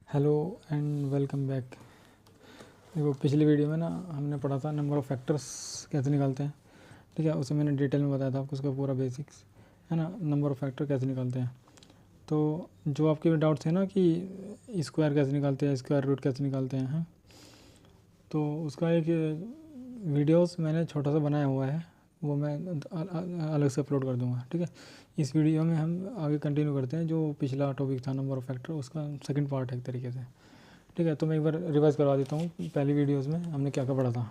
Hello and welcome back. देखो पिछली video में ना हमने पढ़ा था नंबर ऑफ़ फैक्टर्स कैसे निकालते हैं। ठीक है, उसे मैंने डिटेल में बताया था आपको, उसका पूरा बेसिक्स है ना, नंबर ऑफ़ फैक्टर कैसे निकालते हैं। तो जो आपके डाउट्स हैं ना कि स्क्वायर कैसे निकालते हैं, स्क्वायर रूट कैसे निकालते हैं, तो उसका एक वीडियोस मैंने छोटा सा बनाया हुआ है, वो मैं अलग से अपलोड कर दूंगा। ठीक है, इस वीडियो में हम आगे कंटिन्यू करते हैं जो पिछला टॉपिक था नंबर ऑफ़ फैक्टर, उसका सेकंड पार्ट है एक तरीके से। ठीक है, तो मैं एक बार रिवाइज़ करवा देता हूँ पहली वीडियोस में हमने क्या क्या पढ़ा था।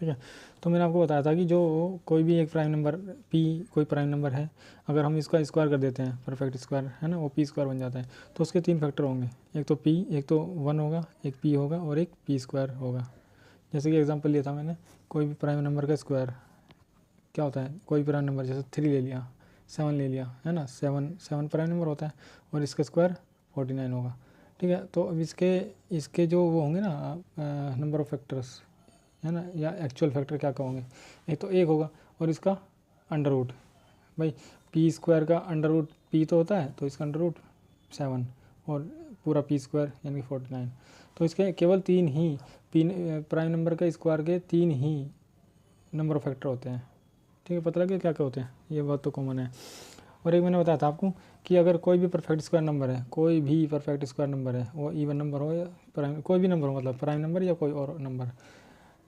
ठीक है, तो मैंने आपको बताया था कि जो कोई भी एक प्राइम नंबर पी कोई प्राइम नंबर है, अगर हम इसका स्क्वायर कर देते हैं, परफेक्ट स्क्वायर है ना, वो पी स्क्वायर बन जाता है। तो उसके तीन फैक्टर होंगे, एक तो पी, एक तो वन होगा, एक पी होगा और एक पी स्क्वायर होगा। जैसे कि एग्जांपल लिया था मैंने, कोई भी प्राइम नंबर का स्क्वायर क्या होता है, कोई प्राइम नंबर जैसे 3 ले लिया, 7 ले लिया, है ना, 7 प्राइम नंबर होता है और इसका स्क्वायर 49 होगा। ठीक है, तो अब इसके जो वो होंगे ना नंबर ऑफ़ फैक्टर्स, है ना, या एक्चुअल फैक्टर क्या कहोगे, एक तो एक होगा और इसका अंडर रूट। भाई पी स्क्वायर का अंडर रूट पी तो होता है, तो इसका अंडर रूट 7 और पूरा पी स्क्वायर यानी कि 49। तो इसके केवल तीन ही पी प्राइम नंबर के स्क्वायर के तीन ही नंबर ऑफ़ फैक्टर होते हैं। ठीक है, पता लगे क्या क्या होते हैं, ये बात तो कॉमन है। और एक मैंने बताया था आपको कि अगर कोई भी परफेक्ट स्क्वायर नंबर है, कोई भी परफेक्ट स्क्वायर नंबर है, वो इवन नंबर हो या प्राइम, कोई भी नंबर हो, मतलब प्राइम नंबर या कोई और नंबर,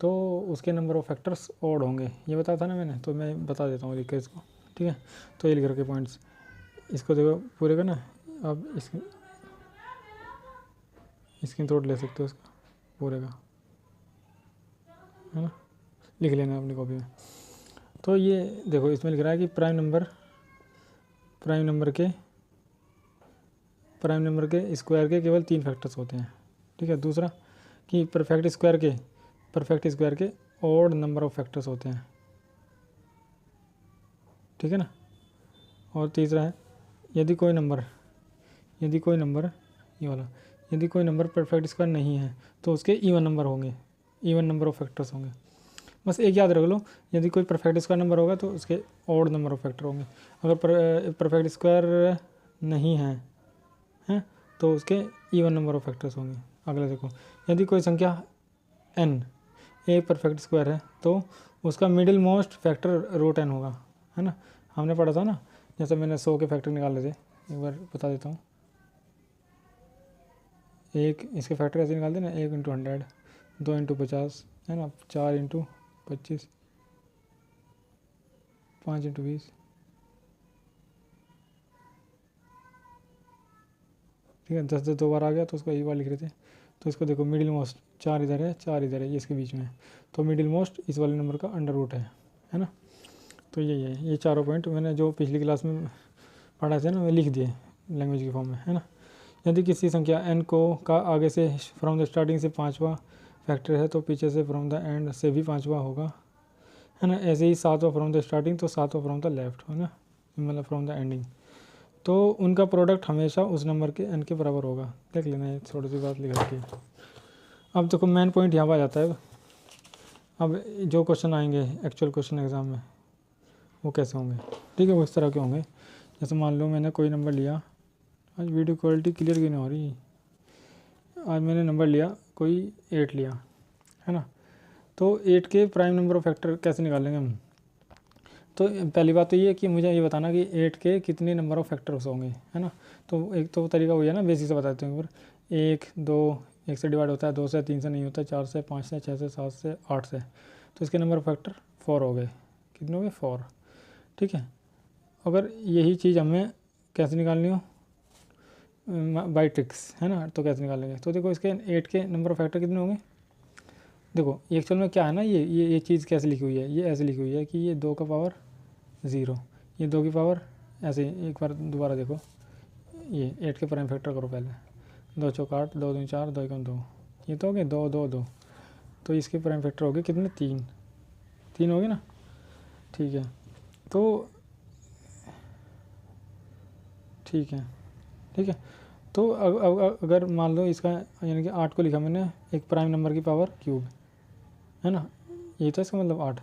तो उसके नंबर ऑफ फैक्टर्स ओड होंगे। ये बताया था ना मैंने, तो मैं बता देता हूँ लिख के इसको। ठीक है, तो ये लिख रखे पॉइंट्स, इसको देखो पूरे का ना। अब स्क्रीन शॉट ले सकते हो इसका पूरे का, है ना, लिख लेना अपनी कॉपी में। तो ये देखो इसमें लिख रहा है कि प्राइम नंबर के स्क्वायर के केवल तीन फैक्टर्स होते हैं। ठीक है, दूसरा कि परफेक्ट स्क्वायर के ऑड नंबर ऑफ फैक्टर्स होते हैं। ठीक है ना, और तीसरा है यदि कोई नंबर ये वाला, यदि कोई नंबर परफेक्ट स्क्वायर नहीं है तो उसके इवन नंबर होंगे, इवन नंबर ऑफ फैक्टर्स होंगे। बस एक याद रख लो, यदि कोई परफेक्ट स्क्वायर नंबर होगा तो उसके ऑड नंबर ऑफ फैक्टर होंगे। अगर परफेक्ट स्क्वायर नहीं है तो उसके इवन नंबर ऑफ फैक्टर्स होंगे। अगला देखो, यदि कोई संख्या n एक परफेक्ट स्क्वायर है तो उसका middle most factor root n होगा, है ना। हमने पढ़ा था ना, जैसे मैंने 100 के फैक्टर निकाले थे, एक बार बता देता हूँ। एक इसके फैक्टर ऐसे निकालते हैं ना, 1 इंटू 100, 2 इंटू 50, है ना, 4 इंटू 25, 5 इंटू 20। ठीक है, 10 दो बार आ गया तो उसको एक बार लिख रहे थे। तो इसको देखो, मिडिल मोस्ट 4 इधर है, 4 इधर है, ये इसके बीच में है, तो मिडिल मोस्ट इस वाले नंबर का अंडर रूट है ना। तो यही है, ये चारों पॉइंट मैंने जो पिछली क्लास में पढ़ा थे ना, मैं लिख दिए लैंग्वेज की फॉर्म में, है ना। यदि किसी संख्या n को का आगे से फ्रॉम द स्टार्टिंग से पाँचवा फैक्टर है तो पीछे से फ्रॉम द एंड से भी पाँचवा होगा, है ना। ऐसे ही सातवां फ्रॉम द स्टार्टिंग तो सातवां फ्रॉम द लेफ्ट, है ना, मतलब फ्रॉम द एंडिंग, तो उनका प्रोडक्ट हमेशा उस नंबर के n के बराबर होगा। देख लेना, ये थोड़ी सी बात लिख रखी है। अब देखो मेन पॉइंट यहाँ पर आ जाता है। अब जो क्वेश्चन आएंगे एक्चुअल क्वेश्चन एग्जाम में वो कैसे होंगे, ठीक है, वो इस तरह के होंगे। जैसे मान लो मैंने कोई नंबर लिया, आज वीडियो क्वालिटी क्लियर क्यों नहीं हो रही। आज मैंने नंबर लिया कोई 8 लिया, है ना, तो 8 के प्राइम नंबर ऑफ फैक्टर कैसे निकालेंगे हम। तो पहली बात तो ये है कि मुझे ये बताना कि 8 के कितने नंबर ऑफ फैक्टर्स होंगे, है ना। तो एक तो तरीका वही है ना, बेसिक से बताते हैं। 1 2 1 से डिवाइड होता है, 2 से, 3 से नहीं होता, 4 से, 5 से, 6 से, 7 से, 8 से, तो इसके नंबर ऑफ फैक्टर 4 हो गए। कितने हो गए, 4। ठीक है, अगर यही चीज़ हमें कैसे निकालनी हो बाई ट्रिक्स, है ना, तो कैसे निकालेंगे। तो देखो इसके 8 के नंबर ऑफ फैक्टर कितने होंगे। देखो एक्चुअल में क्या है ना, ये चीज़ कैसे लिखी हुई है, ये ऐसे लिखी हुई है कि ये 2 का पावर 0, ये 2 की पावर ऐसे। एक बार दोबारा देखो, ये 8 के प्राइम फैक्टर करो पहले, 2 चौक 8, 2 दूनी 4, 2 एकम 2, ये तो हो गए 2 2 2, तो इसके प्राइम फैक्टर हो गए कितने, 3 हो गए ना। ठीक है, तो ठीक है, तो अगर मान लो इसका यानी कि 8 को लिखा मैंने एक प्राइम नंबर की पावर क्यूब, है ना, यही तो इसका मतलब 8।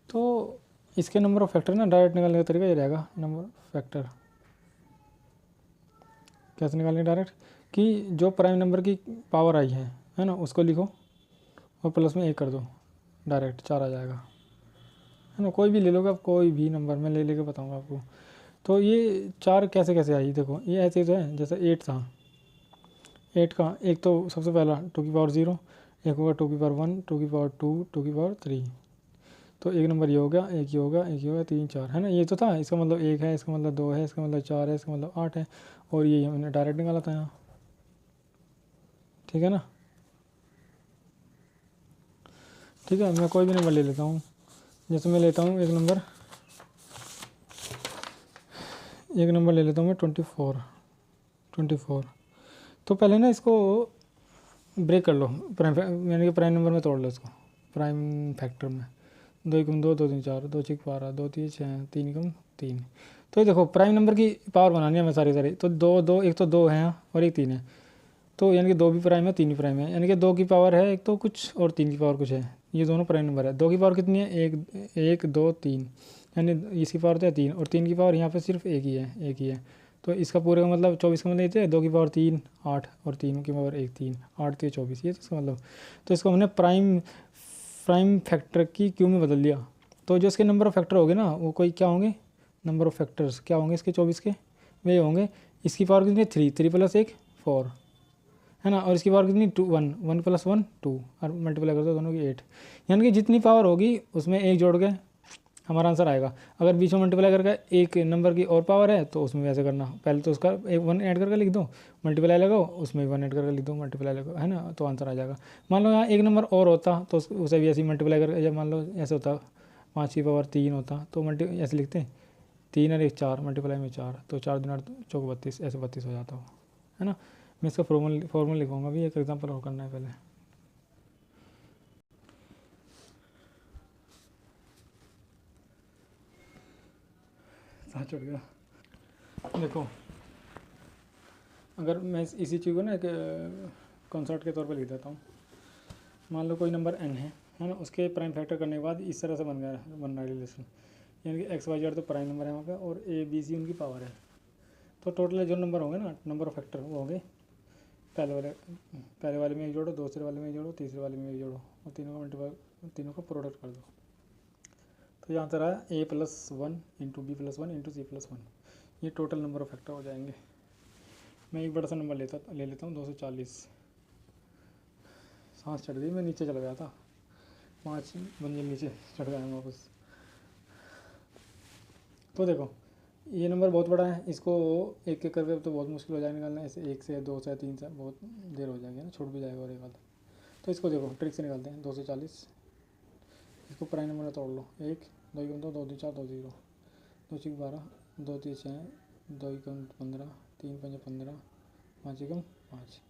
तो इसके नंबर ऑफ फैक्टर ना डायरेक्ट निकालने का तरीका ये रहेगा, नंबर फैक्टर कैसे निकालेंगे डायरेक्ट, कि जो प्राइम नंबर की पावर आई है ना, उसको लिखो और प्लस में 1 कर दो, डायरेक्ट 4 आ जाएगा, है ना। कोई भी ले लोगे आप, कोई भी नंबर मैं ले लेके बताऊंगा आपको। तो ये 4 कैसे कैसे आई, देखो ये ऐसे तो है जैसे 8 था, 8 का एक तो सबसे पहला 2 की पावर 0, एक होगा 2 की पावर 1, 2 की पावर 2, 2 की पावर 3, तो एक नंबर ये हो गया, एक ये होगा, एक ये होगा, 3 4, है ना। ये तो था, इसका मतलब 1 है, इसका मतलब 2 है, इसका मतलब 4 है, इसका मतलब 8 है, और ये हमने डायरेक्ट निकाला था यहाँ, ठीक है ना। ठीक है, मैं कोई भी नंबर ले लेता हूँ, जैसे मैं लेता हूँ एक नंबर ले लेता हूँ मैं 24। तो पहले ना इसको ब्रेक कर लो, प्राइम यानी कि प्राइम नंबर में तोड़ लो इसको, प्राइम फैक्टर में। 2 एकम 2, 2 3 4, 2 6 12, 2 3 6, 3 एकम 3। तो ये देखो प्राइम नंबर की पावर बनानी है हमें सारी, तो 2 एक तो 2 है और एक 3 है, तो यानी कि 2 भी प्राइम है, 3 भी प्राइम है, यानी कि 2 की पावर है एक तो कुछ और 3 की पावर कुछ है, ये दोनों प्राइम नंबर है। 2 की पावर कितनी है, 1 2 3, यानी इसकी पावर तो है 3, और 3 की पावर यहाँ पे सिर्फ एक ही है। तो इसका पूरे का मतलब 24 का मतलब ये 2 की पावर 3 8, और 3 की पावर 1 3, 8 3 24, ये तो इसका मतलब। तो इसको हमने प्राइम फैक्टर की क्यू में बदल दिया। तो जो इसके नंबर ऑफ फैक्टर होंगे ना, वो कोई क्या होंगे, नंबर ऑफ फैक्टर्स क्या होंगे इसके 24 के, वे होंगे इसकी पावर कितनी है 3, 3 प्लस 1 4, है ना, और इसकी पावर कितनी 2 1, 1 प्लस 1 2, और मल्टीप्लाई कर दो दोनों की 8, यानी कि जितनी पावर होगी उसमें एक जोड़ के हमारा आंसर आएगा। अगर बीच में मल्टीप्लाई करके एक नंबर की और पावर है तो उसमें वैसे करना, पहले तो उसका एक 1 ऐड करके लिख दो, मल्टीप्लाई लगाओ, उसमें 1 ऐड करके लिख दो, मल्टीप्लाई लगाओ, है ना, तो आंसर आ जाएगा। मान लो यहाँ एक नंबर और होता तो उसे भी ऐसे ही मल्टीप्लाई करके, जब मान लो ऐसे होता 5 की पावर 3 होता तो ऐसे लिखते 3 और 1 4, मल्टीप्लाई में 4, तो 4 दूना 4 32, ऐसे 32 हो जाता हो, है ना। मैं इसका फॉर्मूला लिखूँगा, अभी एक एग्जाम्पल और करना है पहले। साथ चढ़ गया, देखो अगर मैं इसी चीज़ को ना एक कॉन्सेप्ट के तौर पे लिख देता हूँ। मान लो कोई नंबर n है ना, उसके प्राइम फैक्टर करने के बाद इस तरह से बन रहा है रिलेशन, यानी कि x y z तो प्राइम नंबर है वहाँ पे, और a b c उनकी पावर है। तो टोटल जो नंबर होंगे ना, नंबर ऑफ फैक्टर, वो होंगे पहले वाले में एक जोड़ो, दूसरे वाले में एक जोड़ो, तीसरे वाले में एक जोड़ो, और तीनों का मल्टीप्लाई, तीनों का प्रोडक्ट कर दो। तो यहाँ आंसर आया a + 1 into b + 1 into c + 1, ये टोटल नंबर ऑफ फैक्टर हो जाएंगे। मैं एक बड़ा सा नंबर ले लेता हूँ 240। सांस चढ़ गई, मैं नीचे चला गया था, 5 मंजिल नीचे चढ़ गया मैं वापस। तो देखो ये नंबर बहुत बड़ा है, इसको एक एक करके तो बहुत मुश्किल हो जाएगा निकालना, ऐसे 1 से 2 से 3 से बहुत देर हो जाएगी ना, छूट भी जाएगा और एक आध। तो इसको देखो ट्रिक से निकालते हैं, 240, इसको प्राइम नंबर में तोड़ लो, 1 2 1 2 2 3 4 2 0, 2 6 12, 2 3 6, 2 1 15, 3 5 15, 5 1 5,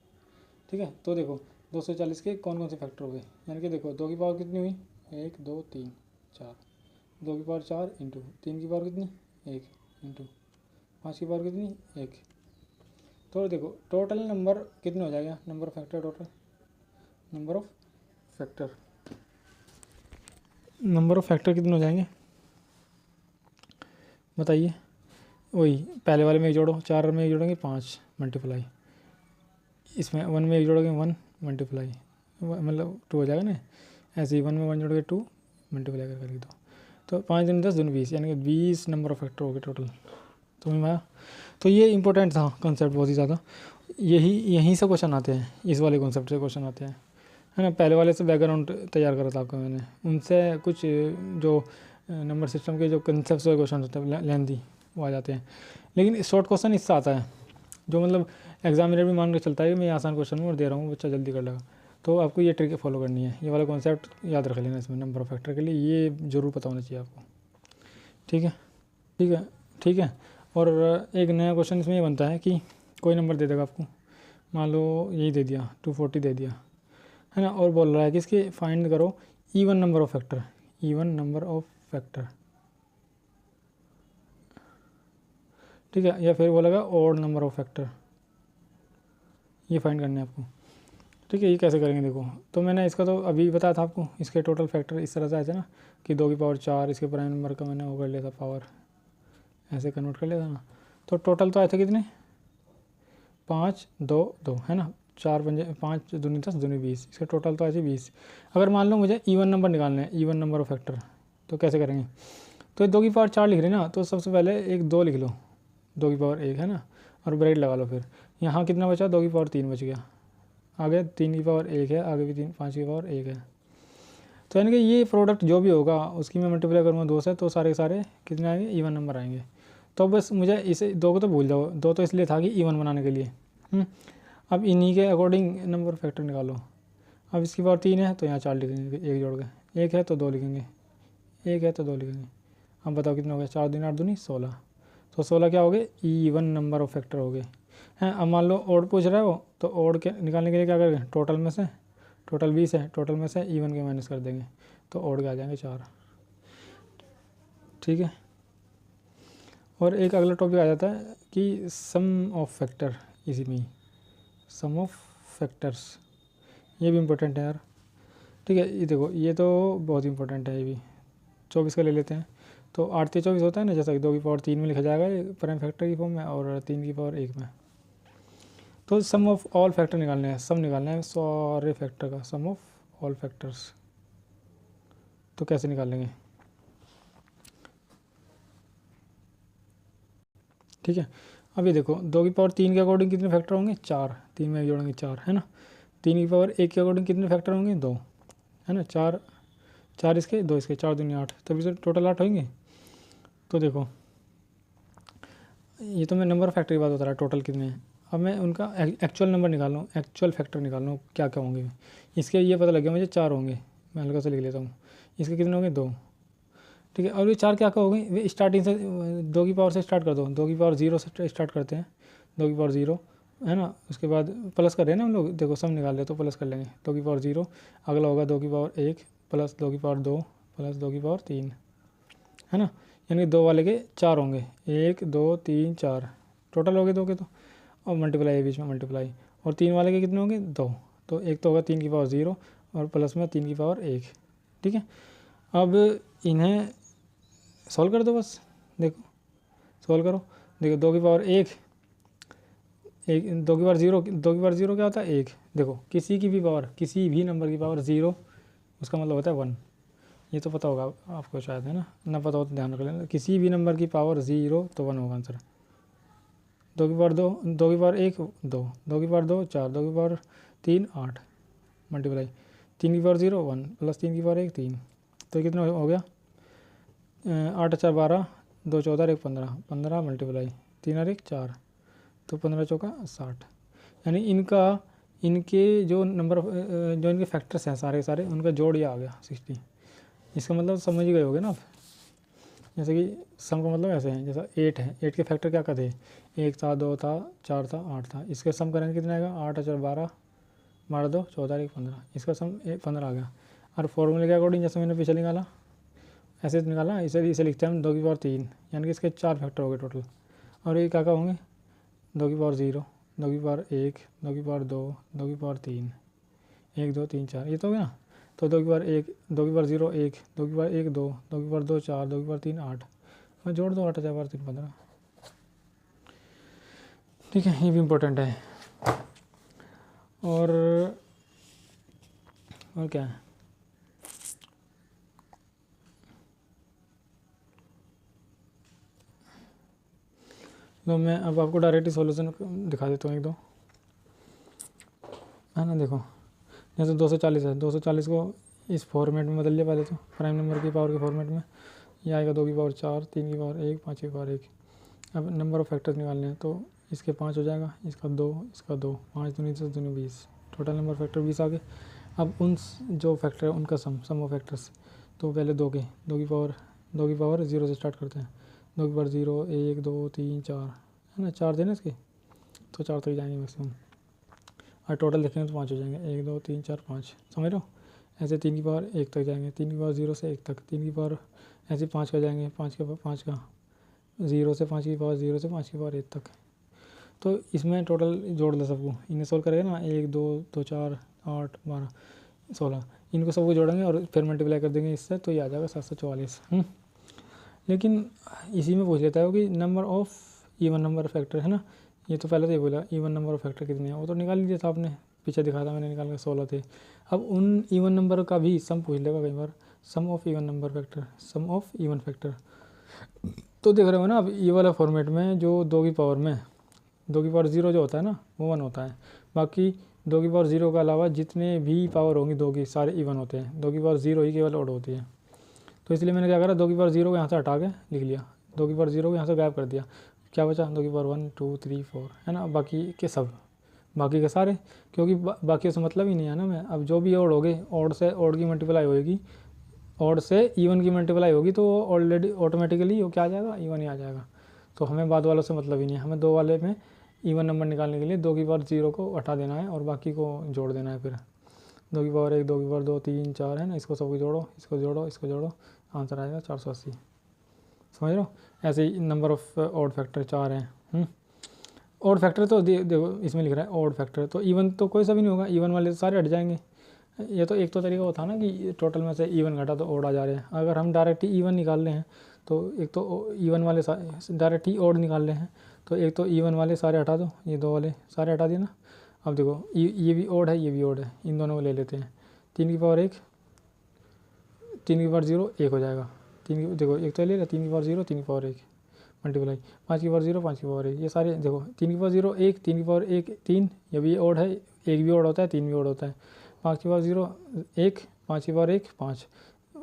ठीक है। तो देखो 240 के कौन कौन से फैक्टर हो गए, यानी कि देखो 2 की पावर कितनी हुई, 1 2 3 4, 2 की पावर 4 इंटू 3 की पावर कितनी 1 इंटू 5 की पावर कितनी 1। तो देखो टोटल नंबर कितने हो जाएगा, number of factor, total number of factor कितने हो जाएंगे बताइए। वही पहले वाले में एक जोड़ो, 4 में एक जोड़ेंगे 5 मल्टीप्लाई, इसमें 1 में एक जोड़ोगे 1 मल्टीप्लाई, मतलब 2 हो जाएगा ना, ऐसे ही 1 में 1 जोड़ोगे 2 मल्टीप्लाई करके लिख दो। तो 5 दिन 10 दिन 20, यानी कि 20 नंबर ऑफ फैक्टर हो गए टोटल। तो मैं तो ये इंपॉर्टेंट था कॉन्सेप्ट बहुत ही ज़्यादा, यहीं से क्वेश्चन आते हैं, इस वाले कॉन्सेप्ट से क्वेश्चन आते हैं, है ना। पहले वाले से बैकग्राउंड तैयार करा था आपका मैंने, उनसे कुछ जो नंबर सिस्टम के जो कंसेप्ट वाले क्वेश्चन होते हैं लेंथी, वो आ जाते हैं। लेकिन शॉर्ट क्वेश्चन इससे आता है, जो मतलब एग्जामिनर भी मान के चलता है कि मैं आसान क्वेश्चन और दे रहा हूँ, बच्चा जल्दी कर लेगा। तो आपको ये ट्रिक फॉलो करनी है, ये वाला कॉन्सेप्ट याद रख लेना इसमें, नंबर ऑफ फैक्टर के लिए ये ज़रूर पता होना चाहिए आपको, ठीक है। ठीक है ठीक है। और एक नया क्वेश्चन इसमें ये बनता है कि कोई नंबर दे देगा आपको, मान लो यही दे दिया 240 दे दिया, है ना, और बोल रहा है कि इसके फाइंड करो even number of factor, even number of factor, ठीक है, या फिर बोलेगा ऑड नंबर ऑफ फैक्टर, ये फाइंड करने हैं आपको, ठीक है। ये कैसे करेंगे देखो, तो मैंने इसका तो अभी बताया था आपको, इसके टोटल फैक्टर इस तरह से आए थे ना कि 2 की पावर 4, इसके प्राइम नंबर का मैंने वो कर लिया था पावर, ऐसे कन्वर्ट कर लिया था ना। तो टोटल तो आए थे कितने, 5 2 2 है ना, 4 पंजे 5 दूनी 10 दूनी 20, इसका टोटल तो ऐसे 20। अगर मान लो मुझे इवन नंबर निकालना है, इवन नंबर ऑफ फैक्टर, तो कैसे करेंगे? तो 2 की पावर 4 लिख रहे हैं ना, तो सबसे पहले एक 2 लिख लो, 2 की पावर 1 है ना, और ब्रैकेट लगा लो। फिर यहाँ कितना बचा? 2 की पावर 3 बच गया, आगे 3 की पावर 1 है, आगे भी 3 5 की पावर 1 है। तो यानी कि ये प्रोडक्ट जो भी होगा उसकी मैं मल्टीप्लाई करूँगा 2 से, तो सारे के सारे कितने आएंगे? इवन नंबर आएंगे। तो बस मुझे इसे 2 को तो भूल जाओ, 2 तो इसलिए था कि इवन बनाने के लिए। अब इन्हीं के अकॉर्डिंग नंबर फैक्टर निकालो। अब इसकी पावर 3 है तो यहाँ 4 लिखेंगे, 1 जोड़ के, 1 है तो 2 लिखेंगे, 1 है तो 2 लिखेंगे। अब बताओ कितना हो गया? 4 दूनी 8 दूनी 16। तो 16 क्या हो गए? इवन नंबर ऑफ फैक्टर हो गए हैं। अब मान लो ओड पूछ रहे हो, तो ओड के निकालने के लिए क्या करेंगे? टोटल में से, टोटल 20 है, टोटल में से इवन के माइनस कर देंगे, तो ओड के आ जाएंगे 4। ठीक है। और एक अगला टॉपिक आ जाता है कि सम ऑफ फैक्टर, इसी में सम ऑफ फैक्टर्स, ये भी इम्पोर्टेंट है यार। ठीक है, ये देखो ये तो बहुत इंपॉर्टेंट है। ये भी 24 का ले लेते हैं। तो 8 से 24 होता है ना, जैसा कि 2 की पावर 3 में लिखा जाएगा प्राइम फैक्टर की फॉर्म में, और 3 की पावर 1 में। तो सम ऑफ ऑल फैक्टर निकालने हैं, सम निकालना है सारे फैक्टर का, सम ऑफ ऑल फैक्टर्स। तो कैसे निकालेंगे? ठीक है, अब ये देखो 2 की पावर 3 के अकॉर्डिंग कितने फैक्टर होंगे? 4, 3 में जोड़ेंगे 4 है ना। 3 की पावर 1 के अकॉर्डिंग कितने फैक्टर होंगे? 2 है ना। 4 4 इसके 2 इसके, 4 दूनी 8, तभी तो टोटल 8 होंगे। तो देखो ये तो मैं नंबर फैक्टर की बात बता रहा, टोटल कितने हैं। अब मैं उनका एक्चुअल नंबर निकाल लूँ, एक्चुअल फैक्टर निकाल लूँ क्या क्या होंगे। इसके ये पता लग गया मुझे 4 होंगे, मैं हल्का से लिख लेता हूँ। इसके कितने होंगे? 2। ठीक है, और ये 4 क्या क्या हो गई? वे स्टार्टिंग से 2 की पावर से स्टार्ट कर दो, 2 की पावर 0 से स्टार्ट करते हैं, 2 की पावर 0 है ना। उसके बाद प्लस कर रहे हैं ना हम लोग, देखो सम निकाल रहे तो प्लस कर लेंगे, 2 की पावर 0, अगला होगा 2 की पावर 1 प्लस 2 की पावर 2 प्लस 2 की पावर 3 है ना। यानी 2 वाले के 4 होंगे, 1 2 3 4 टोटल हो गए 2 के तो, और मल्टीप्लाई है बीच में मल्टीप्लाई, और 3 वाले के कितने होंगे? 2। तो एक तो होगा 3 की पावर 0 और प्लस में 3 की पावर 1। ठीक है, अब इन्हें सॉल्व कर दो बस, देखो सॉल्व करो। देखो 2 की पावर 1 2 की पावर 0, 2 की पावर 0 क्या होता है? 1। देखो किसी की भी पावर, किसी भी नंबर की पावर 0, उसका मतलब होता है 1। ये तो पता होगा आपको शायद, है ना पता हो तो ध्यान रख लेना। किसी भी नंबर की पावर 0 तो 1 होगा आंसर। 2 की पावर 2, 2 की पावर 1 2, 2 की पावर 2 4, 2 की पावर 3 8 मल्टीप्लाई 3 की पावर 0 1 प्लस 3 की पावर 1 3। तो कितना हो गया? 8 4 12, 2 14 1 15, 15 मल्टीप्लाई 3 और 1 4, तो 15 चौका 60। यानी इनके जो नंबर जो इनके फैक्टर्स हैं सारे सारे, उनका जोड़ ये आ गया 60। इसका मतलब समझ ही गए होगे ना आप। जैसे कि सम का मतलब ऐसे है, जैसा 8 है, 8 के फैक्टर क्या क्या थे? 1 था 2 था 4 था 8 था। इसका सम करेंगे कितना आएगा? 8 4 12, 12 2 14 1 15, इसका सम 15 आ गया। और फॉर्मूले के अकॉर्डिंग जैसे मैंने पीछे निकाला ऐसे निकाला, इसे लिखते हैं हम 2 की पावर 3, यानी कि इसके 4 फैक्टर हो गए टोटल। और ये क्या क्या होंगे? 2 की पावर 0, 2 की पावर 1, 2 की पावर 2, 2 की पावर 3, 1 2 3 4, ये तो हो गया ना। तो 2 की पावर 1, 2 की पावर 0 1, 2 की पावर 1 2, 2 की पावर 2 4, 2 की पावर 3 8, मैं जोड़ दो 8 4 पावर 3 15। ठीक है, ये भी इम्पोर्टेंट है। और क्या है? तो मैं अब आपको डायरेक्टली सॉल्यूशन दिखा देता हूँ एक दो, है ना। देखो जैसे 240 है, 240 को इस फॉर्मेट में बदल लिया पहले तो, प्राइम नंबर की पावर के फॉर्मेट में। ये आएगा 2 की पावर 4, 3 की पावर 1, 5 की पावर 1। अब नंबर ऑफ फैक्टर्स निकालने हैं, तो इसके 5 हो जाएगा, इसका 2, इसका 2, 5 दूनी 10 दूनी 20, टोटल नंबर फैक्टर 20 आ गए। अब उन जो फैक्टर है उनका सम ऑफ फैक्टर्स, तो पहले 2 की पावर 0 से स्टार्ट करते हैं। 2 की पावर 0 1 2 3 4 है ना, 4 देना इसके, तो 4 तक जाएंगे मैक्सिमम। और टोटल देखेंगे तो 5 हो जाएंगे, 1 2 3 4 5, समझ लो। ऐसे 3 की पावर 1 तक जाएंगे, 3 की पावर 0 से 1 तक, 3 की पावर ऐसे 5 का जाएंगे, 5 का 0 से 5 की पावर 0 से 5 की पावर 1 तक। तो इसमें टोटल जोड़ लो सबको, इन्हें सोल्व करेगा ना, 1 2 2 4 8 12 16, इनको सबको जोड़ेंगे और फिर मल्टीप्लाई कर देंगे इससे, तो ये आ जाएगा 744। लेकिन इसी में पूछ लेता है कि number of even number factor, है ना, ये तो पहले तो ये बोला इवन नंबर ऑफ फैक्टर कितने हैं, वो तो निकाल लिया था आपने, पीछे दिखाया था मैंने निकाल के 16 थे। अब उन इवन नंबर का भी सम पूछ लेगा कई बार, sum of even number factor, sum of even factor. तो देख रहे हो ना, अब ये वाला फॉर्मेट में जो 2 की पावर में 2 की पावर 0 जो होता है ना वो 1 होता है, बाकी 2 की पावर 0 के अलावा जितने भी पावर होंगी 2 की सारे इवन होते हैं, 2 की पावर 0 ही केवल ऑड होती है। तो इसलिए मैंने क्या करा, 2 की पावर 0 को यहाँ से हटा के लिख लिया, 2 की पावर 0 को यहाँ से गायब कर दिया, क्या बचा 2 की पावर 1 2 3 4 है ना, बाकी के सब, बाकी के सारे, क्योंकि बाकी से मतलब ही नहीं है ना। मैं अब जो भी ऑड हो गए, ऑड से ऑड की मल्टीप्लाई होएगी, ऑड से इवन की मल्टीप्लाई होगी, तो ऑलरेडी ऑटोमेटिकली वो क्या आ जाएगा, इवन ही आ जाएगा। तो हमें बाद वालों से मतलब ही नहीं है, हमें 2 वाले में इवन नंबर निकालने के लिए 2 की पावर 0 को हटा देना है और बाकी को जोड़ देना है। फिर 2 की पावर 1 2 की पावर 2 3 4 है ना, इसको सबको जोड़ो, इसको जोड़ो, इसको जोड़ो, आंसर आएगा 480। समझ लो, ऐसे ही नंबर ऑफ ऑड फैक्टर 4 हैं। ऑड फैक्टर तो देखो इसमें लिख रहा है ऑड फैक्टर, तो इवन तो कोई सा भी नहीं होगा, इवन वाले सारे हट जाएंगे। ये तो एक तो तरीका होता ना कि टोटल में से इवन घटा तो ऑड आ जा रहे हैं। अगर हम डायरेक्ट ही इवन निकाल रहे हैं तो एक तो इवन वाले डायरेक्ट ही ऑड निकाल रहे हैं, तो एक तो इवन वाले सारे हटा दो, ये 2 वाले सारे हटा दिए ना। अब देखो ये भी ऑड है, ये भी ऑड है, इन दोनों को ले लेते हैं। 3 की पावर 1 3 की पावर 0 1 हो जाएगा, 3 की देखो एक तो ले लिया, 3 की पावर 0 3 की पावर 1 मल्टीप्लाई 5 की पावर 0 5 की पावर 1, ये सारे देखो 3 की पावर 0 1 3 की पावर 1 3, ये भी ऑड है, 1 भी ऑड होता है 3 भी ऑड होता है। 5 की पावर 0 1 5 की पावर 1 5,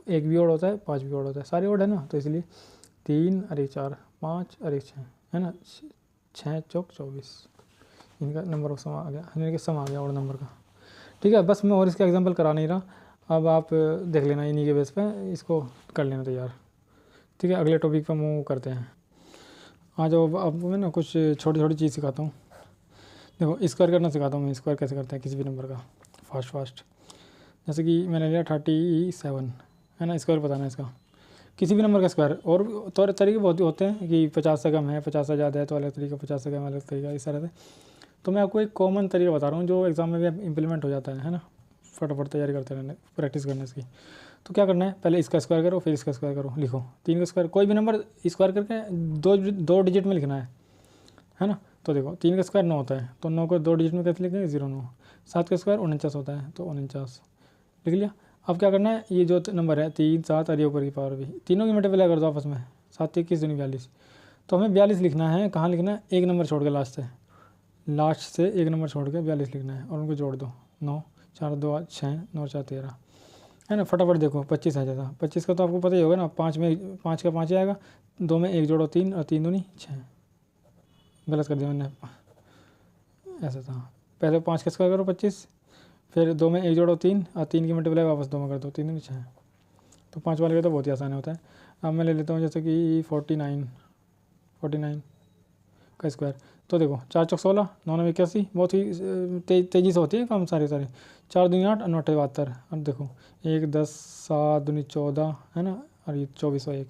1 भी ऑड होता है 5 भी ऑड होता है, सारे ऑड है ना। तो इसलिए 3 और 1 4 5 और 1 6 है ना, 6 चौक 24, इनका नंबर ऑफ सम आ गया, इनके सम आ गया ऑड नंबर का। ठीक है, बस मैं और इसका एग्जांपल करा नहीं रहा, अब आप देख लेना इन्हीं के बेस पे, इसको कर लेना तैयार। ठीक है, अगले टॉपिक पर मूव करते हैं। आज आपको मैं ना कुछ छोटी छोटी चीज़ सिखाता हूँ। देखो स्क्वायर करना सिखाता हूँ मैं, स्क्वायर कैसे करते हैं किसी भी नंबर का फास्ट। जैसे कि मैंने लिया 37 है ना, स्क्वायर बताना है इसका, किसी भी नंबर का स्क्वायर। और तो तरीके बहुत होते हैं कि 50 से कम है 50 से ज़्यादा है तो अलग तरीका, 50 से कम अलग तरीका, इस तरह से। तो मैं आपको एक कॉमन तरीका बता रहा हूँ जो एग्ज़ाम में भी इम्प्लीमेंट हो जाता है ना, फटाफट तैयारी करते रहने, प्रैक्टिस करने इसकी। तो क्या करना है, पहले इसका स्क्वायर करो फिर इसका स्क्वायर करो, लिखो 3 का स्क्वायर, कोई भी नंबर स्क्वायर करके दो डिजिट में लिखना है ना। तो देखो 3 का स्क्वायर 9 होता है, तो 9 को 2 डिजिट में कैसे लिखेंगे 0 9। 7 का स्क्वायर 49 होता है, तो 49 लिख लिया। अब क्या करना है, ये जो नंबर है 3 7 और ये ऊपर की पावर भी, तीनों की मल्टीप्लाई कर दो आपस में, 7 21 दूनी 42। तो हमें 42 लिखना है, कहाँ लिखना है, एक नंबर छोड़ के लास्ट से एक नंबर छोड़ के 42 लिखना है और उनको जोड़ दो, 9 4 2 6 9 4 13 है ना। फटाफट देखो 25 आ जाता, 25 का तो आपको पता ही होगा ना, 5 में 5 का 5 आएगा, 2 में 1 जोड़ो 3 और 3 दूनी 6, गलत कर दिया मैंने, ऐसा था। पहले 5 का स्क्वायर करो 25, फिर 2 में 1 जोड़ो 3 और 3 की मल्टीप्लाई वापस 2 में कर दो, 3 दूनी 6। तो 5 वाले का तो बहुत ही आसान होता है। अब मैं ले लेता हूँ जैसे कि 49 का स्क्वायर। तो देखो 4 चौक 16 9 9 81, बहुत ही तेज़ी से होती है काम सारे 4 दूनी 8 9 72। अब देखो 1 10 7 दूनी 14 है ना, और ये 2401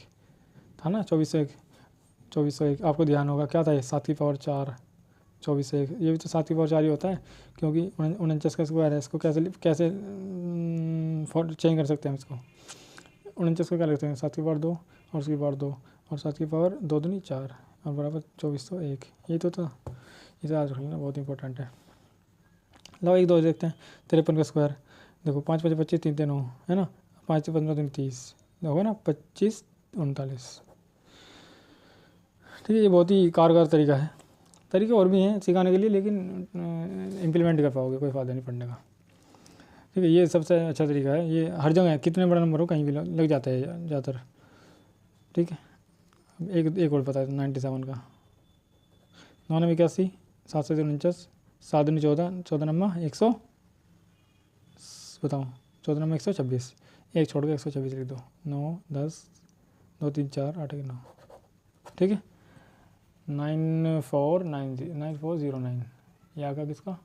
था ना, 2401 आपको ध्यान होगा क्या था ये, 7 की पावर 4 2401, ये भी तो 7 की पावर 4 ही होता है क्योंकि 49 का स्क्वायर है। इसको कैसे चेंज कर सकते हैं हम इसको, 49 को क्या लिखते हैं 7 की पावर 2 और उसकी पावर 2 और 7 की पावर 2 दूनी 4 और बराबर 2401, यही तो था। इसे याद रख लेना, बहुत इंपॉर्टेंट है। लो 1 2 देखते हैं, 53 का स्क्वायर देखो, 5 5 25 3 3 9 है ना, 5 15 3 30 होगा ना, 25 39। ठीक है, ये बहुत ही कारगर तरीका है। तरीके और भी हैं सिखाने के लिए, लेकिन इम्प्लीमेंट कर पाओगे कोई फ़ायदा नहीं पड़ने का। ठीक है, ये सबसे अच्छा तरीका है, ये हर जगह है, कितने बड़ा नंबर हो कहीं भी लग जाता है ज़्यादातर। ठीक है, एक और पता है 97 का, 9 9 81 7 से 49 7 दूनी 14 14 नम्मा 100 बताओ 14 नम्मा 126, एक छोड़ के 126 लिख दो, 9 10 2 3 4 8 9। ठीक है, 9409 ये आगा किसका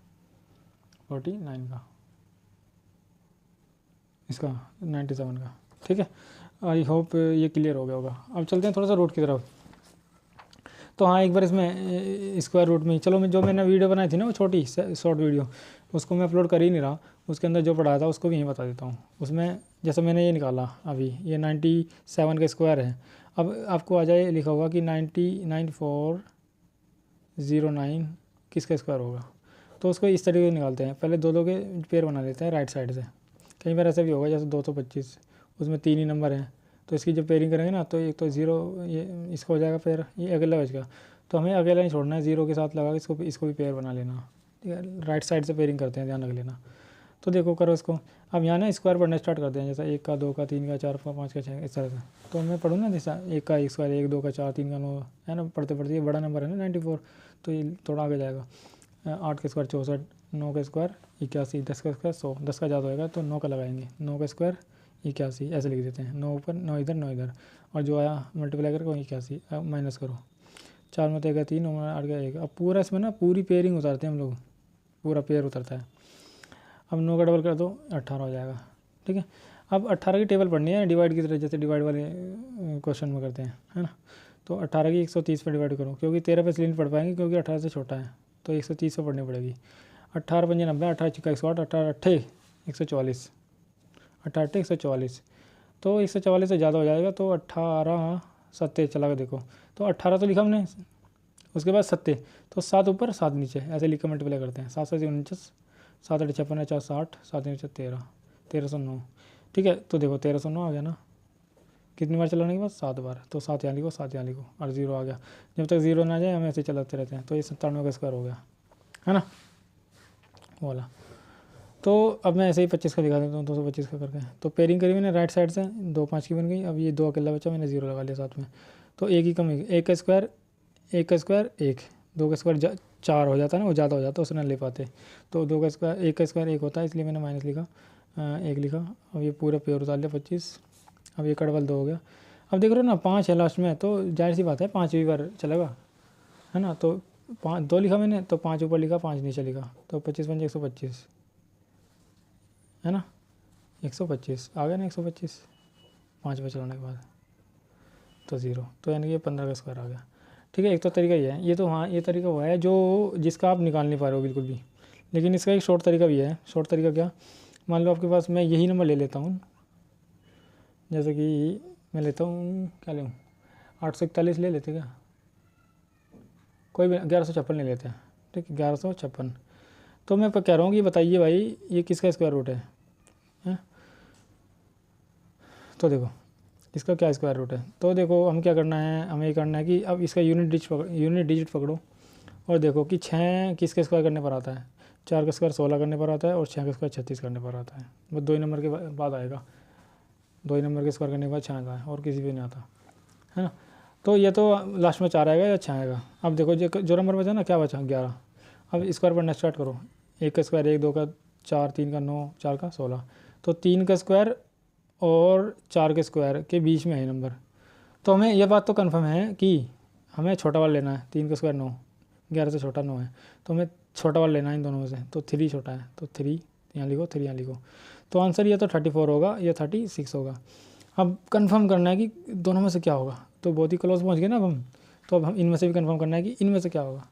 49 का, इसका 97 का। ठीक है, आई होप ये क्लियर हो गया होगा। अब चलते हैं थोड़ा सा रूट की तरफ। तो हाँ, एक बार इसमें स्क्वायर रूट में चलो, मैं जो मैंने वीडियो बनाई थी ना वो छोटी शॉर्ट वीडियो, उसको मैं अपलोड कर ही नहीं रहा, उसके अंदर जो पढ़ाया था उसको भी यहीं बता देता हूँ। उसमें जैसे मैंने ये निकाला अभी, ये 97 का स्क्वायर है। अब आपको आ जाए लिखा होगा कि 9409 किसका स्क्वायर होगा। तो उसको इस तरीके से निकालते हैं, पहले दो के पेयर बना लेते हैं राइट साइड से। कई बार ऐसा भी होगा जैसे 225 उसमें 3 ही नंबर हैं, तो इसकी जब पेयरिंग करेंगे ना तो एक तो 0 ये इसका हो जाएगा पेयर, ये अगला बचेगा। तो हमें अकेला नहीं छोड़ना है, 0 के साथ लगा के इसको भी पेयर बना लेना, ठीक है। राइट साइड से पेयरिंग करते हैं, ध्यान रख लेना। तो देखो करो इसको। अब यहाँ ना स्क्वायर पढ़ना स्टार्ट करते हैं, जैसा 1 का 2 का 3 का 4 का 5 का 6 इस तरह से। तो मैं पढ़ूँ ना जैसा 1 का स्क्वायर 1 2 का 4 3 का 9 है ना, पढ़ते पढ़ते ये बड़ा नंबर है ना 94, तो ये थोड़ा आगे जाएगा। 8 का स्क्वायर 64, 9 का स्क्वायर 81, 10 का स्क्वायर 100, 10 का ज़्यादा होएगा तो 9 का लगाएंगे, 9 का स्क्वायर 81 ऐसे लिख देते हैं, 9 ऊपर 9 इधर 9 इधर, और जो आया मल्टीप्लाई करके 81। अब माइनस करो, 4 में 1 3 9 में 8 का 1। अब पूरा इसमें ना पूरी पेयरिंग उतारते हैं हम लोग, पूरा पेयर उतरता है। अब 9 का डबल कर दो 18 हो जाएगा, ठीक है। अब 18 की टेबल पढ़नी है डिवाइड की तरह, जैसे डिवाइड वाले क्वेश्चन में करते हैं, है ना। तो 18 की 130 पर डिवाइड करो, क्योंकि 13 पे नहीं पढ़ पाएंगे क्योंकि 18 से छोटा है, तो 130 पे पढ़नी पड़ेगी। 18 पंजे 90, 18 छिक्का 108, 18 अट्ठे 144, 18 अट्ठे 144। तो 144 से ज़्यादा हो जाएगा, तो 18 सत्ते चला के देखो, तो 18 तो लिखा हमने, उसके बाद सत्ते, तो 7 ऊपर 7 नीचे ऐसे लिख कर मल्टीप्लाई करते हैं। 7 से 49, 7 8 56, 4 60, 7 9 13, 1309, ठीक है। तो देखो 1309 आ गया ना, कितनी बार चलाने के बाद 7 बार, तो 7 यहाँ लिखो 7 यहाँ लिखो, और 0 आ गया। जब तक 0 ना आ जाए हम ऐसे चलाते रहते हैं। तो ये 97 का स्क्वायर हो गया, है ना वाला। तो अब मैं ऐसे ही 25 का दिखा देता हूँ, 225 का करके। तो पेयरिंग करी मैंने राइट साइड से, 2 5 की बन गई। अब ये 2 अकेला बचा, मैंने 0 लगा लिया साथ में, तो एक ही कम, 1 का स्क्वायर 1 का स्क्वायर 1, 2 का स्क्वायर 4 हो जाता है ना, वो ज़्यादा हो जाता है उसने ले पाते। तो 2 का स्क्वायर 1 का स्क्वायर 1 होता है, इसलिए मैंने माइनस लिखा, 1 लिखा। अब ये पूरा पेयर उतार लिया 25। अब ये कड़वल 2 हो गया। अब देख रहे हो ना 5 है लास्ट में, तो जाहिर सी बात है 5 भी बार चलेगा, है ना। तो 5 2 लिखा मैंने, तो 5 ऊपर लिखा 5 नीचे लिखा, तो 25 पंजे 125, है ना 125 आ गया ना, 125 5 पे चलाने के बाद तो 0, तो यानी कि 15 का स्क्वायर आ गया, ठीक है। एक तो तरीका ये है, ये तो हाँ ये तरीका हुआ है जो जिसका आप निकाल नहीं पा रहे हो बिल्कुल भी। लेकिन इसका एक शॉर्ट तरीका भी है। शॉर्ट तरीका क्या, मान लो आपके पास, मैं यही नंबर ले लेता हूँ, जैसे कि मैं लेता हूँ, क्या लूँ, 841 ले लेते क्या, कोई भी 1156 ले लेते हैं, ठीक है 1156। तो मैं कह रहा हूँ कि बताइए भाई ये किसका स्क्वायर रूट है? तो देखो इसका क्या स्क्वायर रूट है। तो देखो हम क्या करना है, हमें ये करना है कि अब इसका यूनिट डिजिट पकड़ो और देखो कि 6 किसके स्क्वायर करने पर आता है। 4 का स्क्वायर 16 करने पर आता है, और 6 का स्क्वायर 36 करने पर आता है। बस 2 ही नंबर के बाद आएगा, 2 ही नंबर के स्क्वायर करने के बाद 6 आता है, और किसी भी नहीं आता, है ना। तो ये तो लास्ट में 4 आएगा या 6 आएगा। अब देखो जो नंबर बचा ना, क्या बचा 11। अब स्क्वायर पढ़ना स्टार्ट करो, 1 का स्क्वायर 1, 2 का 4, 3 का 9, 4 का 16, तो 3 का स्क्वायर और 4 के स्क्वायर के बीच में है नंबर। तो हमें यह बात तो कन्फर्म है कि हमें छोटा वाला लेना है। 3 का स्क्वायर 9, 11 से छोटा 9 है, तो हमें छोटा वाला लेना है इन दोनों में से। तो 3 छोटा है, तो 3 यहाँ लिखो, 3 यहाँ लिखो। तो आंसर ये तो 34 होगा या 36 होगा। अब कंफर्म करना है कि दोनों में से क्या होगा। तो बहुत ही क्लोज पहुँच गए ना अब हम। तो अब हम इनमें से भी कंफर्म करना है कि इनमें से क्या होगा।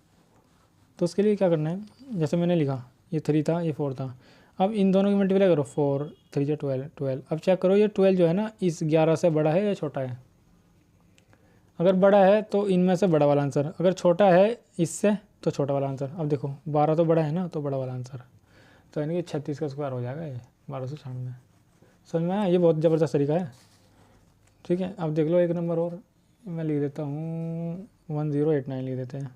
तो उसके लिए क्या करना है, जैसे मैंने लिखा ये 3 था, ये 4 था। अब इन दोनों की मल्टीप्लाई करो, 4 3 से 12। अब चेक करो ये 12 जो है ना इस 11 से बड़ा है या छोटा है। अगर बड़ा है तो इनमें से बड़ा वाला आंसर, अगर छोटा है इससे तो छोटा वाला आंसर। अब देखो 12 तो बड़ा है ना, तो बड़ा वाला आंसर। तो यानी कि 36 का स्क्वायर हो जाएगा ये 1296। समझ में आया, ये बहुत ज़बरदस्त तरीका है, ठीक है। अब देख लो एक नंबर और मैं लिख देता हूँ, 1089 लिख देते हैं।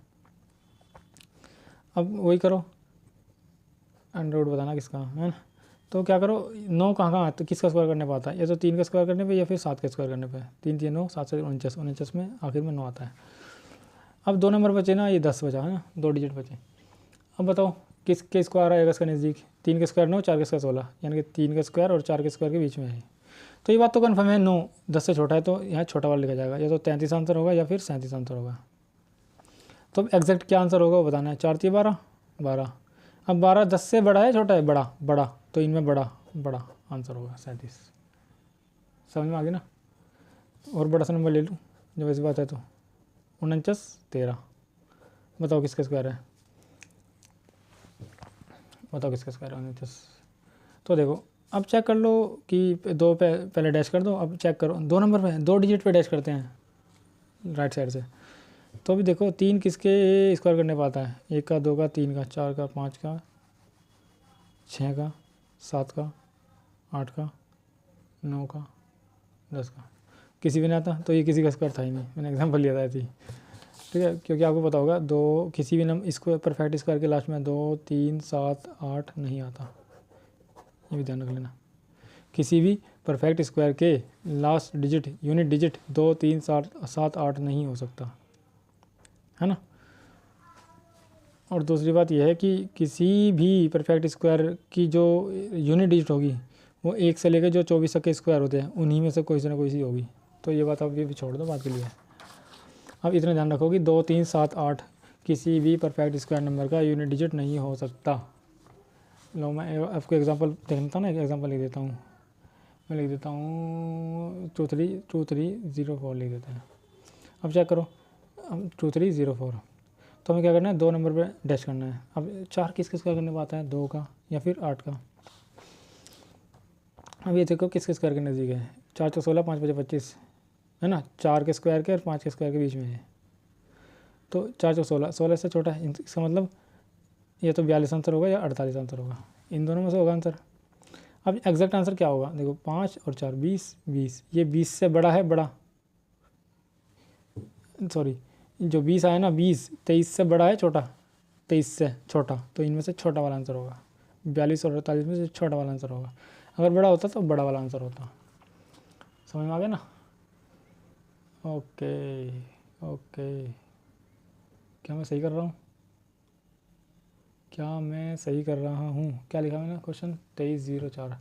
अब वही करो, अंडर रूट बताना किसका है ना। तो क्या करो, 9 कहाँ तो किसका स्क्वायर करने पर आता है, या तो 3 का स्क्वायर करने पे या फिर 7 का स्क्वायर करने पे। 3 3 9, 7 से 49, 49 में आखिर में 9 आता है। अब 2 नंबर बचे ना, ये 10 बचा है ना, 2 डिजिट बचे। अब बताओ किसके स्क्वायर आएगा इसका नज़दीक। 3 के स्क्वायर 9, 4 के स्क्वायर 16, यानी कि 3 का स्क्वायर और 4 के स्क्वायर के बीच में है। तो ये बात तो कन्फर्म है, 9 10 से छोटा है, तो यहाँ छोटा वाला लिखा जाएगा, या तो 33 आंसर होगा या फिर 37 आंसर होगा। तो एग्जैक्ट क्या आंसर होगा वो बताना है। 4 3 12, 12। अब 12 10 से बड़ा है छोटा है, बड़ा बड़ा, तो इनमें बड़ा आंसर होगा 37। समझ में आ गया ना। और बड़ा सा नंबर ले लूँ जब ऐसी बात है तो, 49 13। बताओ किसका स्क्वायर है, बताओ किसका स्क्वायर है 49। तो देखो अब चेक कर लो कि 2 पे पहले डैश कर दो। अब चेक करो 2 नंबर पे, 2 डिजिट पे डैश करते हैं राइट साइड से। तो अभी देखो 3 किसके स्क्वायर करने पाता है, 1 का, 2 का, 3 का, 4 का, 5 का, 6 का, 7 का, 8 का, 9 का, 10 का, किसी भी नहीं आता, तो ये किसी का स्क्वायर था ही नहीं, मैंने एग्जाम्पल लिया था ऐसे ही, ठीक है। क्योंकि आपको पता होगा दो किसी भी नंबर स्क्वायर परफेक्ट स्क्वायर के लास्ट में 2, 3, 7, 8 नहीं आता, ये भी ध्यान रख लेना। किसी भी परफेक्ट स्क्वायर के लास्ट डिजिट यूनिट डिजिट 2, 3, 7, 8 नहीं हो सकता, है ना। और दूसरी बात यह है कि किसी भी परफेक्ट स्क्वायर की जो यूनिट डिजिट होगी वो 1 से लेकर जो 24 तक के स्क्वायर होते हैं उन्हीं में से कोई से ना कोई सी होगी। तो ये बात आप ये भी छोड़ दो बात के लिए। अब इतना ध्यान रखो कि 2, 3, 7, 8 किसी भी परफेक्ट स्क्वायर नंबर का यूनिट डिजिट नहीं हो सकता। लो मैं आपको एग्जांपल देखना था ना, एक एग्जांपल लिख देता हूँ, मैं लिख देता हूँ 2304 लिख देते हैं। अब चेक करो, अब 2304, तो हमें क्या करना है, 2 नंबर पे डैश करना है। अब 4 किस स्क्वायर करने पाता है, 2 का या फिर 8 का। अब ये देखो किस स्क्वायर के नज़दीक है, 4 चौक 16, 5 5 25, है ना, 4 के स्क्वायर के और 5 के स्क्वायर के बीच में है। तो 4 चौक 16, 16 से छोटा है, इसका मतलब ये तो 42 आंसर होगा या 48 आंसर होगा, इन दोनों में से होगा आंसर। अब एग्जैक्ट आंसर क्या होगा, देखो 5 और 4 20, 20, ये 20 से बड़ा है, बड़ा सॉरी जो 20 आया ना 20 23 से बड़ा है, छोटा 23 से छोटा, तो इनमें से छोटा वाला आंसर होगा। 42 और 48 में से छोटा वाला आंसर होगा। अगर बड़ा होता तो बड़ा वाला आंसर होता। समझ में आ गया ना। ओके ओके, क्या मैं सही कर रहा हूँ, क्या मैं सही कर रहा हूँ, क्या लिखा मैंने क्वेश्चन 2304,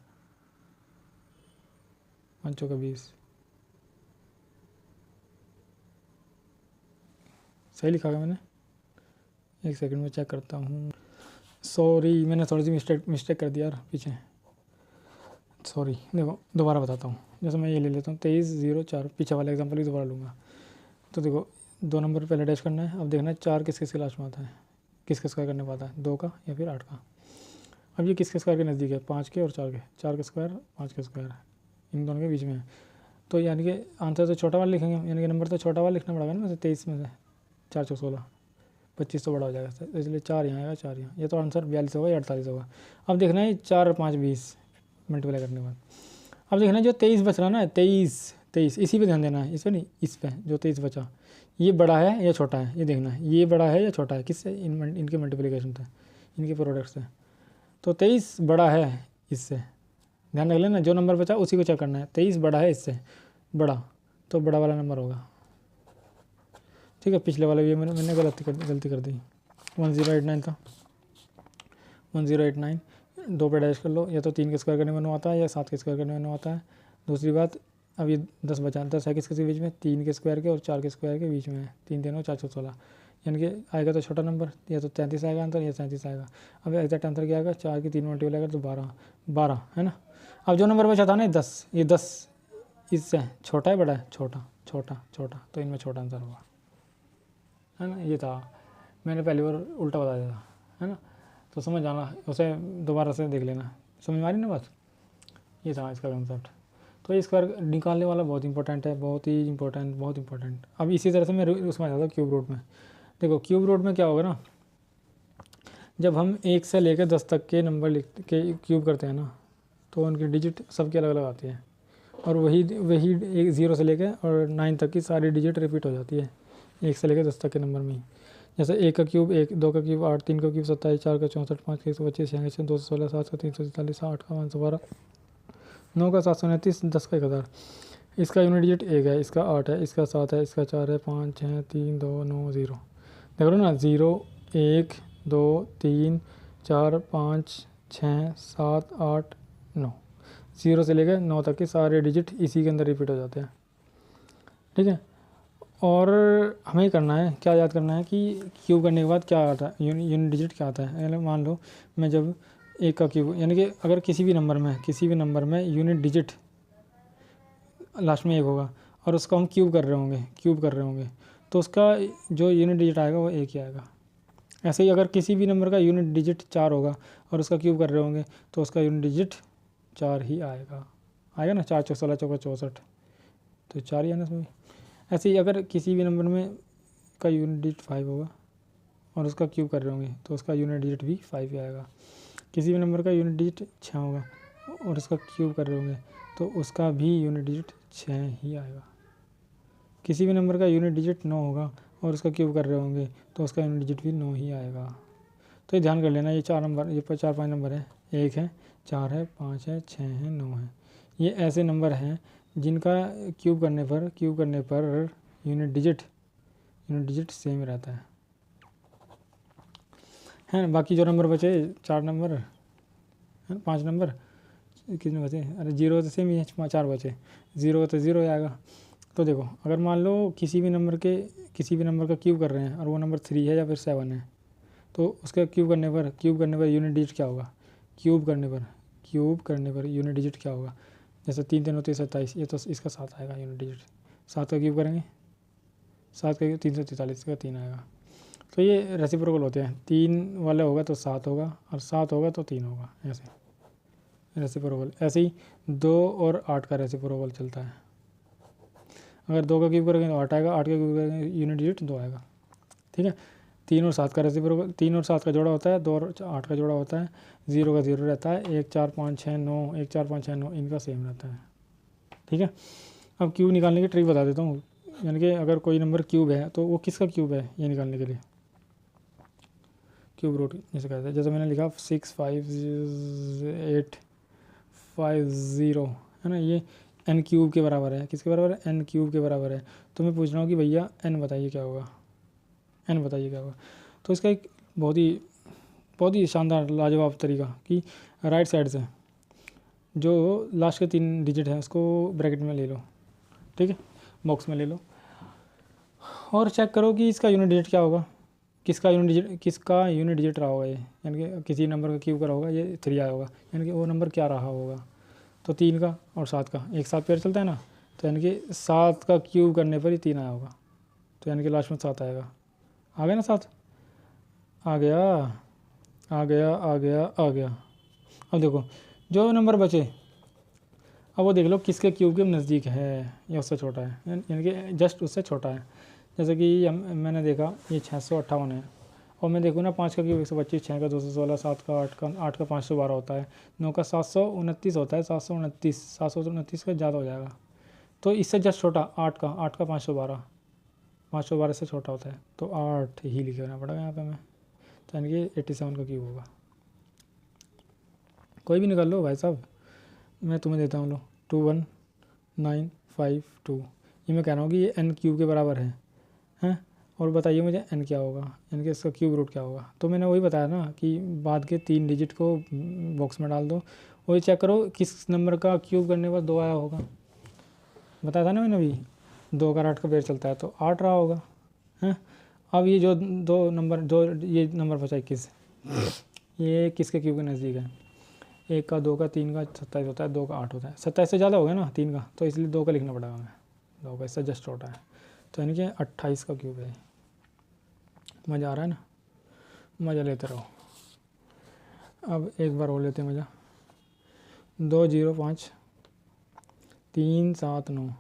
5 चौका 20, सही लिखा है मैंने, एक सेकंड में चेक करता हूँ। सॉरी मैंने थोड़ी सी मिस्टेक कर दिया यार पीछे, सॉरी। देखो दोबारा बताता हूँ, जैसे मैं ये ले लेता हूँ 2304, पीछे वाला एग्जांपल भी दोबारा लूँगा। तो देखो 2 नंबर पहले डैश करना है, अब देखना है 4 किस किस के लास्ट में आता है, किस स्क्वायर करने पाता है, 2 का या फिर 8 का। अब ये किसके स्क्वायर के नज़दीक है, 5 के और 4 के, 4 के स्क्वायर 5 के स्क्वायर इन दोनों के बीच में है। तो यानी कि आंसर तो छोटा वाला लिखेंगे, यानी कि नंबर तो छोटा वाला लिखना पड़ेगा ना, 23 में से 4 चौक 16, 25 तो बड़ा हो जाएगा, तो इसलिए 4 यहाँ आएगा, 4 यहाँ, ये तो आंसर 42 होगा या 48 होगा। अब देखना है 4 और 5 20 मल्टीप्लाई करने के बाद। अब देखना जो 23 बच रहा ना, 23 इसी पे ध्यान देना है, इस पर नहीं, इस पे जो 23 बचा, ये बड़ा है या छोटा है, ये देखना है, ये बड़ा है या छोटा है, किससे, इनके मल्टीप्लिकेशन से, इनके प्रोडक्ट से। तो 23 बड़ा है इससे, ध्यान रख लेना, जो नंबर बचा उसी को चेक करना है। 23 बड़ा है इससे, बड़ा, तो बड़ा वाला नंबर होगा, ठीक है। पिछले वाला भी मैंने गलती कर दी, 1089 था, 1089, 2 पे डैश कर लो, या तो 3 के स्क्वायर करने में आता है या 7 के स्क्वायर करने में आता है। दूसरी बात, अब ये 10 बचा, 10 है किसके बीच में, 3 के स्क्वायर के और 4 के स्क्वायर के बीच में है, 3 3 4 16, यानी कि आएगा तो छोटा नंबर, या तो 33 आएगा आंसर या 37 आएगा। अब एग्जैक्ट आंसर क्या आएगा, 4 की 3 मल्टीप्लाई आएगा तो 12 है ना। अब जो नंबर बचा था ना 10, ये 10 इससे छोटा है बड़ा है, छोटा छोटा छोटा, तो इनमें छोटा आंसर होगा, है ना। ये था, मैंने पहली बार उल्टा बता दिया था, है ना। तो समझ आना, उसे दोबारा से देख लेना, समझ में आ रही ना बात। ये था इसका कंसेप्ट। तो इसका निकालने वाला बहुत इंपॉर्टेंट है, बहुत ही इंपॉर्टेंट, बहुत इंपॉर्टेंट। अब इसी तरह से मैं उसमें आ जाता हूँ क्यूब रूट में। देखो क्यूब रूट में क्या होगा ना, जब हम 1 से लेकर 10 तक के नंबर लिख के क्यूब करते हैं ना, तो उनकी डिजिट सबकी अलग अलग आती है, और वही 0 से लेकर और 9 तक की सारी डिजिट रिपीट हो जाती है 1 से लेकर 10 तक के नंबर में ही। जैसे 1 का क्यूब 1, 2 का क्यूब 8, 3 का क्यूब 27, 4 का 64, 5 का 125, 6 का 216, 7 का 343, 8 का 512, 9 का 729, 10 का 1000। इसका यूनिट डिजिट 1 है, इसका 8 है, इसका 7 है, इसका 4 है, 5 6 3 2 9 0। देख लो ना, 0 1 2 3 4 5 6 7 8 9, 0 से लेकर 9 तक के सारे डिजिट इसी के अंदर रिपीट हो जाते हैं, ठीक है। और हमें करना है क्या, याद करना है कि क्यूब करने के बाद क्या आता है, यूनिट डिजिट क्या आता है। मान लो मैं जब 1 का क्यूब, यानी कि अगर किसी भी नंबर में यूनिट डिजिट लास्ट में 1 होगा और उसको हम क्यूब कर रहे होंगे तो उसका जो यूनिट डिजिट आएगा वो 1 ही आएगा। ऐसे ही अगर किसी भी नंबर का यूनिट डिजिट 4 होगा और उसका क्यूब कर रहे होंगे तो उसका यूनिट डिजिट 4 ही आएगा ना, 4 चौक 16 चौका 64, तो 4 ही आना इसमें। ऐसे ही अगर किसी भी नंबर में का यूनिट डिजिट 5 होगा और उसका क्यूब कर रहे होंगे तो उसका यूनिट डिजिट भी 5 ही आएगा। किसी भी नंबर का यूनिट डिजिट 6 होगा और उसका क्यूब कर रहे होंगे तो उसका भी यूनिट डिजिट 6 ही आएगा। किसी भी नंबर का यूनिट डिजिट 9 होगा और उसका क्यूब कर रहे होंगे तो उसका यूनिट डिजिट भी 9 ही आएगा। तो ये ध्यान कर लेना, ये 4 नंबर, ये 4-5 नंबर है, 1 है, 4 है, 5 है, 6 है, 9 है। ये ऐसे नंबर हैं जिनका क्यूब करने पर यूनिट डिजिट सेम रहता है ना। बाकी जो नंबर बचे 4 नंबर है, 5 नंबर कितने बचे, अरे 0 तो सेम ही है, 4 बचे, 0 तो 0 आएगा। तो देखो अगर मान लो किसी भी नंबर का क्यूब कर रहे हैं और वो नंबर 3 है या फिर 7 है तो उसका क्यूब करने पर यूनिट डिजिट क्या होगा, क्यूब करने पर यूनिट डिजिट क्या होगा। जैसे 3 3 होती है 27, ये तो इसका 7 आएगा यूनिट डिजिट। 7 का क्यूब करेंगे, 7 का 343 का 3 आएगा। तो ये रेसिप्रोकल होते हैं, 3 वाला होगा तो 7 होगा और 7 होगा तो 3 होगा, ऐसे रेसिप्रोकल। ऐसे ही 2 और 8 का रेसिप्रोकल चलता है। अगर 2 का क्यूब करेंगे तो 8 आएगा, 8 का क्यूब करेंगे यूनिट डिजिट 2 आएगा। ठीक है, 3 और 7 का रेसिप्रोकल, 3 और 7 का जोड़ा होता है, 2 और 8 का जोड़ा होता है, 0 का 0 रहता है, 1 4 5 6 9, 1 4 5 6 9 इनका सेम रहता है। ठीक है, अब क्यूब निकालने की ट्रिक बता देता हूँ। यानी कि अगर कोई नंबर क्यूब है तो वो किसका क्यूब है ये निकालने के लिए क्यूब रूट जैसे कहते हैं। जैसे मैंने लिखा 65850 है ना, ये n क्यूब के बराबर है। किसके बराबर है, n क्यूब के बराबर है। तो मैं पूछ रहा हूँ कि भैया n बताइए क्या होगा, n बताइए क्या होगा। तो इसका एक बहुत ही शानदार लाजवाब तरीका कि राइट साइड से जो लास्ट के 3 डिजिट है उसको ब्रैकेट में ले लो, ठीक है, बॉक्स में ले लो और चेक करो कि इसका यूनिट डिजिट क्या होगा, किसका यूनिट डिजिट रहा होगा ये, यानी कि किसी नंबर का क्यूब करा होगा, ये 3 आया होगा, यानी कि वो नंबर क्या रहा होगा। तो 3 का और 7 का एक साथ पेयर चलता है ना, तो यानी कि 7 का क्यूब करने पर ही 3 आया होगा, तो यानी कि लास्ट में 7 आएगा। आ गया ना 7, आ गया। अब देखो जो नंबर बचे अब वो देख लो किसके क्यूब के नज़दीक है या उससे छोटा है, यानी कि जस्ट उससे छोटा है। जैसे कि मैंने देखा ये 658 है और मैं देखूँ ना 5 का क्यूब 125, 6 का 216, 7 का 8 का 512 होता है, 9 का 729 होता है, 729 का ज़्यादा हो जाएगा। तो इससे जस्ट छोटा 8 का 512 से छोटा होता है, तो 8 ही लिखना पड़ेगा यहाँ पे मैं। तो यानी कि 87 का क्यूब होगा। कोई भी निकाल लो भाई साहब, मैं तुम्हें देता हूँ, लो 21952। ये मैं कह रहा हूँ कि ये n क्यूब के बराबर है हैं, और बताइए मुझे n क्या होगा, यानी कि इसका क्यूब रूट क्या होगा। तो मैंने वही बताया ना कि बाद के 3 डिजिट को बॉक्स में डाल दो, वही चेक करो किस नंबर का क्यूब करने पर 2 आया होगा। बताया था ना मैंने अभी, 2 का 8 का पेयर चलता है तो 8 रहा होगा हैं। अब ये जो ये नंबर बचा 21, ये किसके क्यूब के नज़दीक है, 1 का 2 का 3 का 27 होता है, 2 का 8 होता है, 27 से ज़्यादा हो गया ना 3 का, तो इसलिए 2 का लिखना पड़ेगा हमें, 2 का इससे जस्ट छोटा है, तो यानी कि 28 का क्यूब है। मज़ा आ रहा है ना, मज़ा लेते रहो। अब एक बार और लेते हैं मज़ा। 205379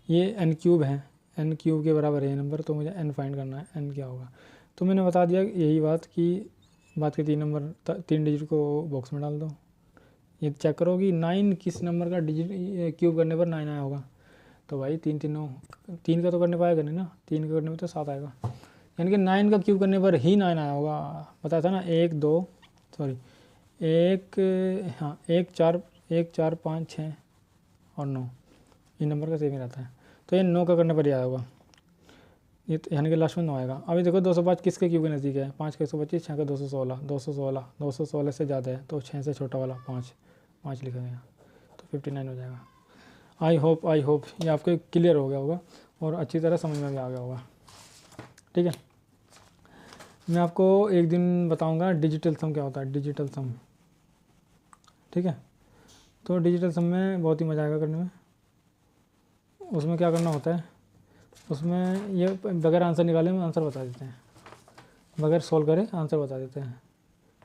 ये n क्यूब है, n क्यूब के बराबर है ये नंबर, तो मुझे n फाइंड करना है, n क्या होगा। तो मैंने बता दिया यही बात कि बाद के 3 डिजिट को बॉक्स में डाल दो। ये चेक करो कि 9 किस नंबर का डिजिट क्यूब करने पर 9 आया होगा। तो भाई 3 3 9, 3 का तो करने पाएगा नहीं ना, 3 का करने पर तो 7 आएगा, यानी कि 9 का क्यूब करने पर ही 9 आया होगा। बताया था ना 1 4 5 6 और 9 इन नंबर का सेम ही रहता है, तो ये 9 का करने पर ही आया होगा, ये यानी कि लास्ट में 9 आएगा। अभी देखो 205 किसके क्यूब के नज़दीक है, 5 का 125, 6 का 216 से ज़्यादा है, तो 6 से छोटा वाला 5 लिखा गया, तो 59 हो जाएगा। आई होप ये आपको क्लियर हो गया होगा और अच्छी तरह समझ में भी आ गया होगा। ठीक है, मैं आपको एक दिन बताऊंगा डिजिटल सम क्या होता है, डिजिटल सम। ठीक है, तो डिजिटल सम में बहुत ही मज़ा आएगा करने में। उसमें क्या करना होता है, उसमें ये बगैर आंसर निकाले में आंसर बता देते हैं, बगैर सॉल्व करे आंसर बता देते हैं।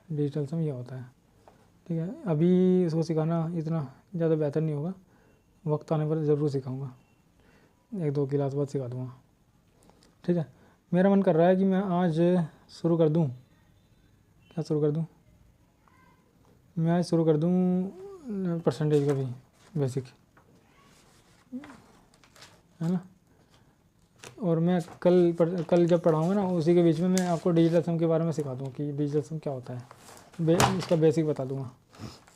डिजिटल सम ये होता है। ठीक है, अभी इसको सिखाना इतना ज़्यादा बेहतर नहीं होगा, वक्त आने पर ज़रूर सिखाऊंगा, 1-2 क्लास बाद सिखा दूँगा। ठीक है, मेरा मन कर रहा है कि मैं आज शुरू कर दूं, क्या शुरू कर दूं, मैं आज शुरू कर दूं परसेंटेज का भी बेसिक, है ना। और मैं कल जब पढ़ाऊँगा ना उसी के बीच में मैं आपको डिजिटल सम के बारे में सिखा दूँ कि डिजिटल सम क्या होता है, इसका बेसिक बता दूँगा,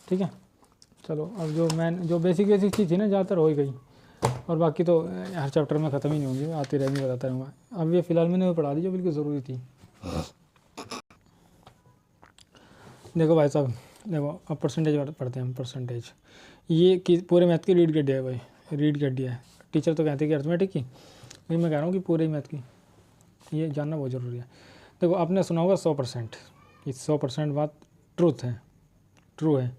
ठीक है। चलो अब जो बेसिक चीज़ थी ना ज़्यादातर हो ही गई, और बाकी तो हर चैप्टर में ख़त्म ही नहीं होंगी, आती रहेंगी, बताता रहूँगा। अब ये फ़िलहाल मैंने पढ़ा दी जो बिल्कुल ज़रूरी थी। देखो भाई साहब, देखो अब परसेंटेज पढ़ते हैं हम। परसेंटेज ये कि पूरे मैथ की रीड कर दिया है भाई, रीड कर दिया है। टीचर तो कहते हैं कि अर्थमेटिक की, लेकिन मैं कह रहा हूँ कि पूरे ही मैथ की, ये जानना बहुत ज़रूरी है। देखो आपने सुना होगा 100%, ये 100% बात ट्रू है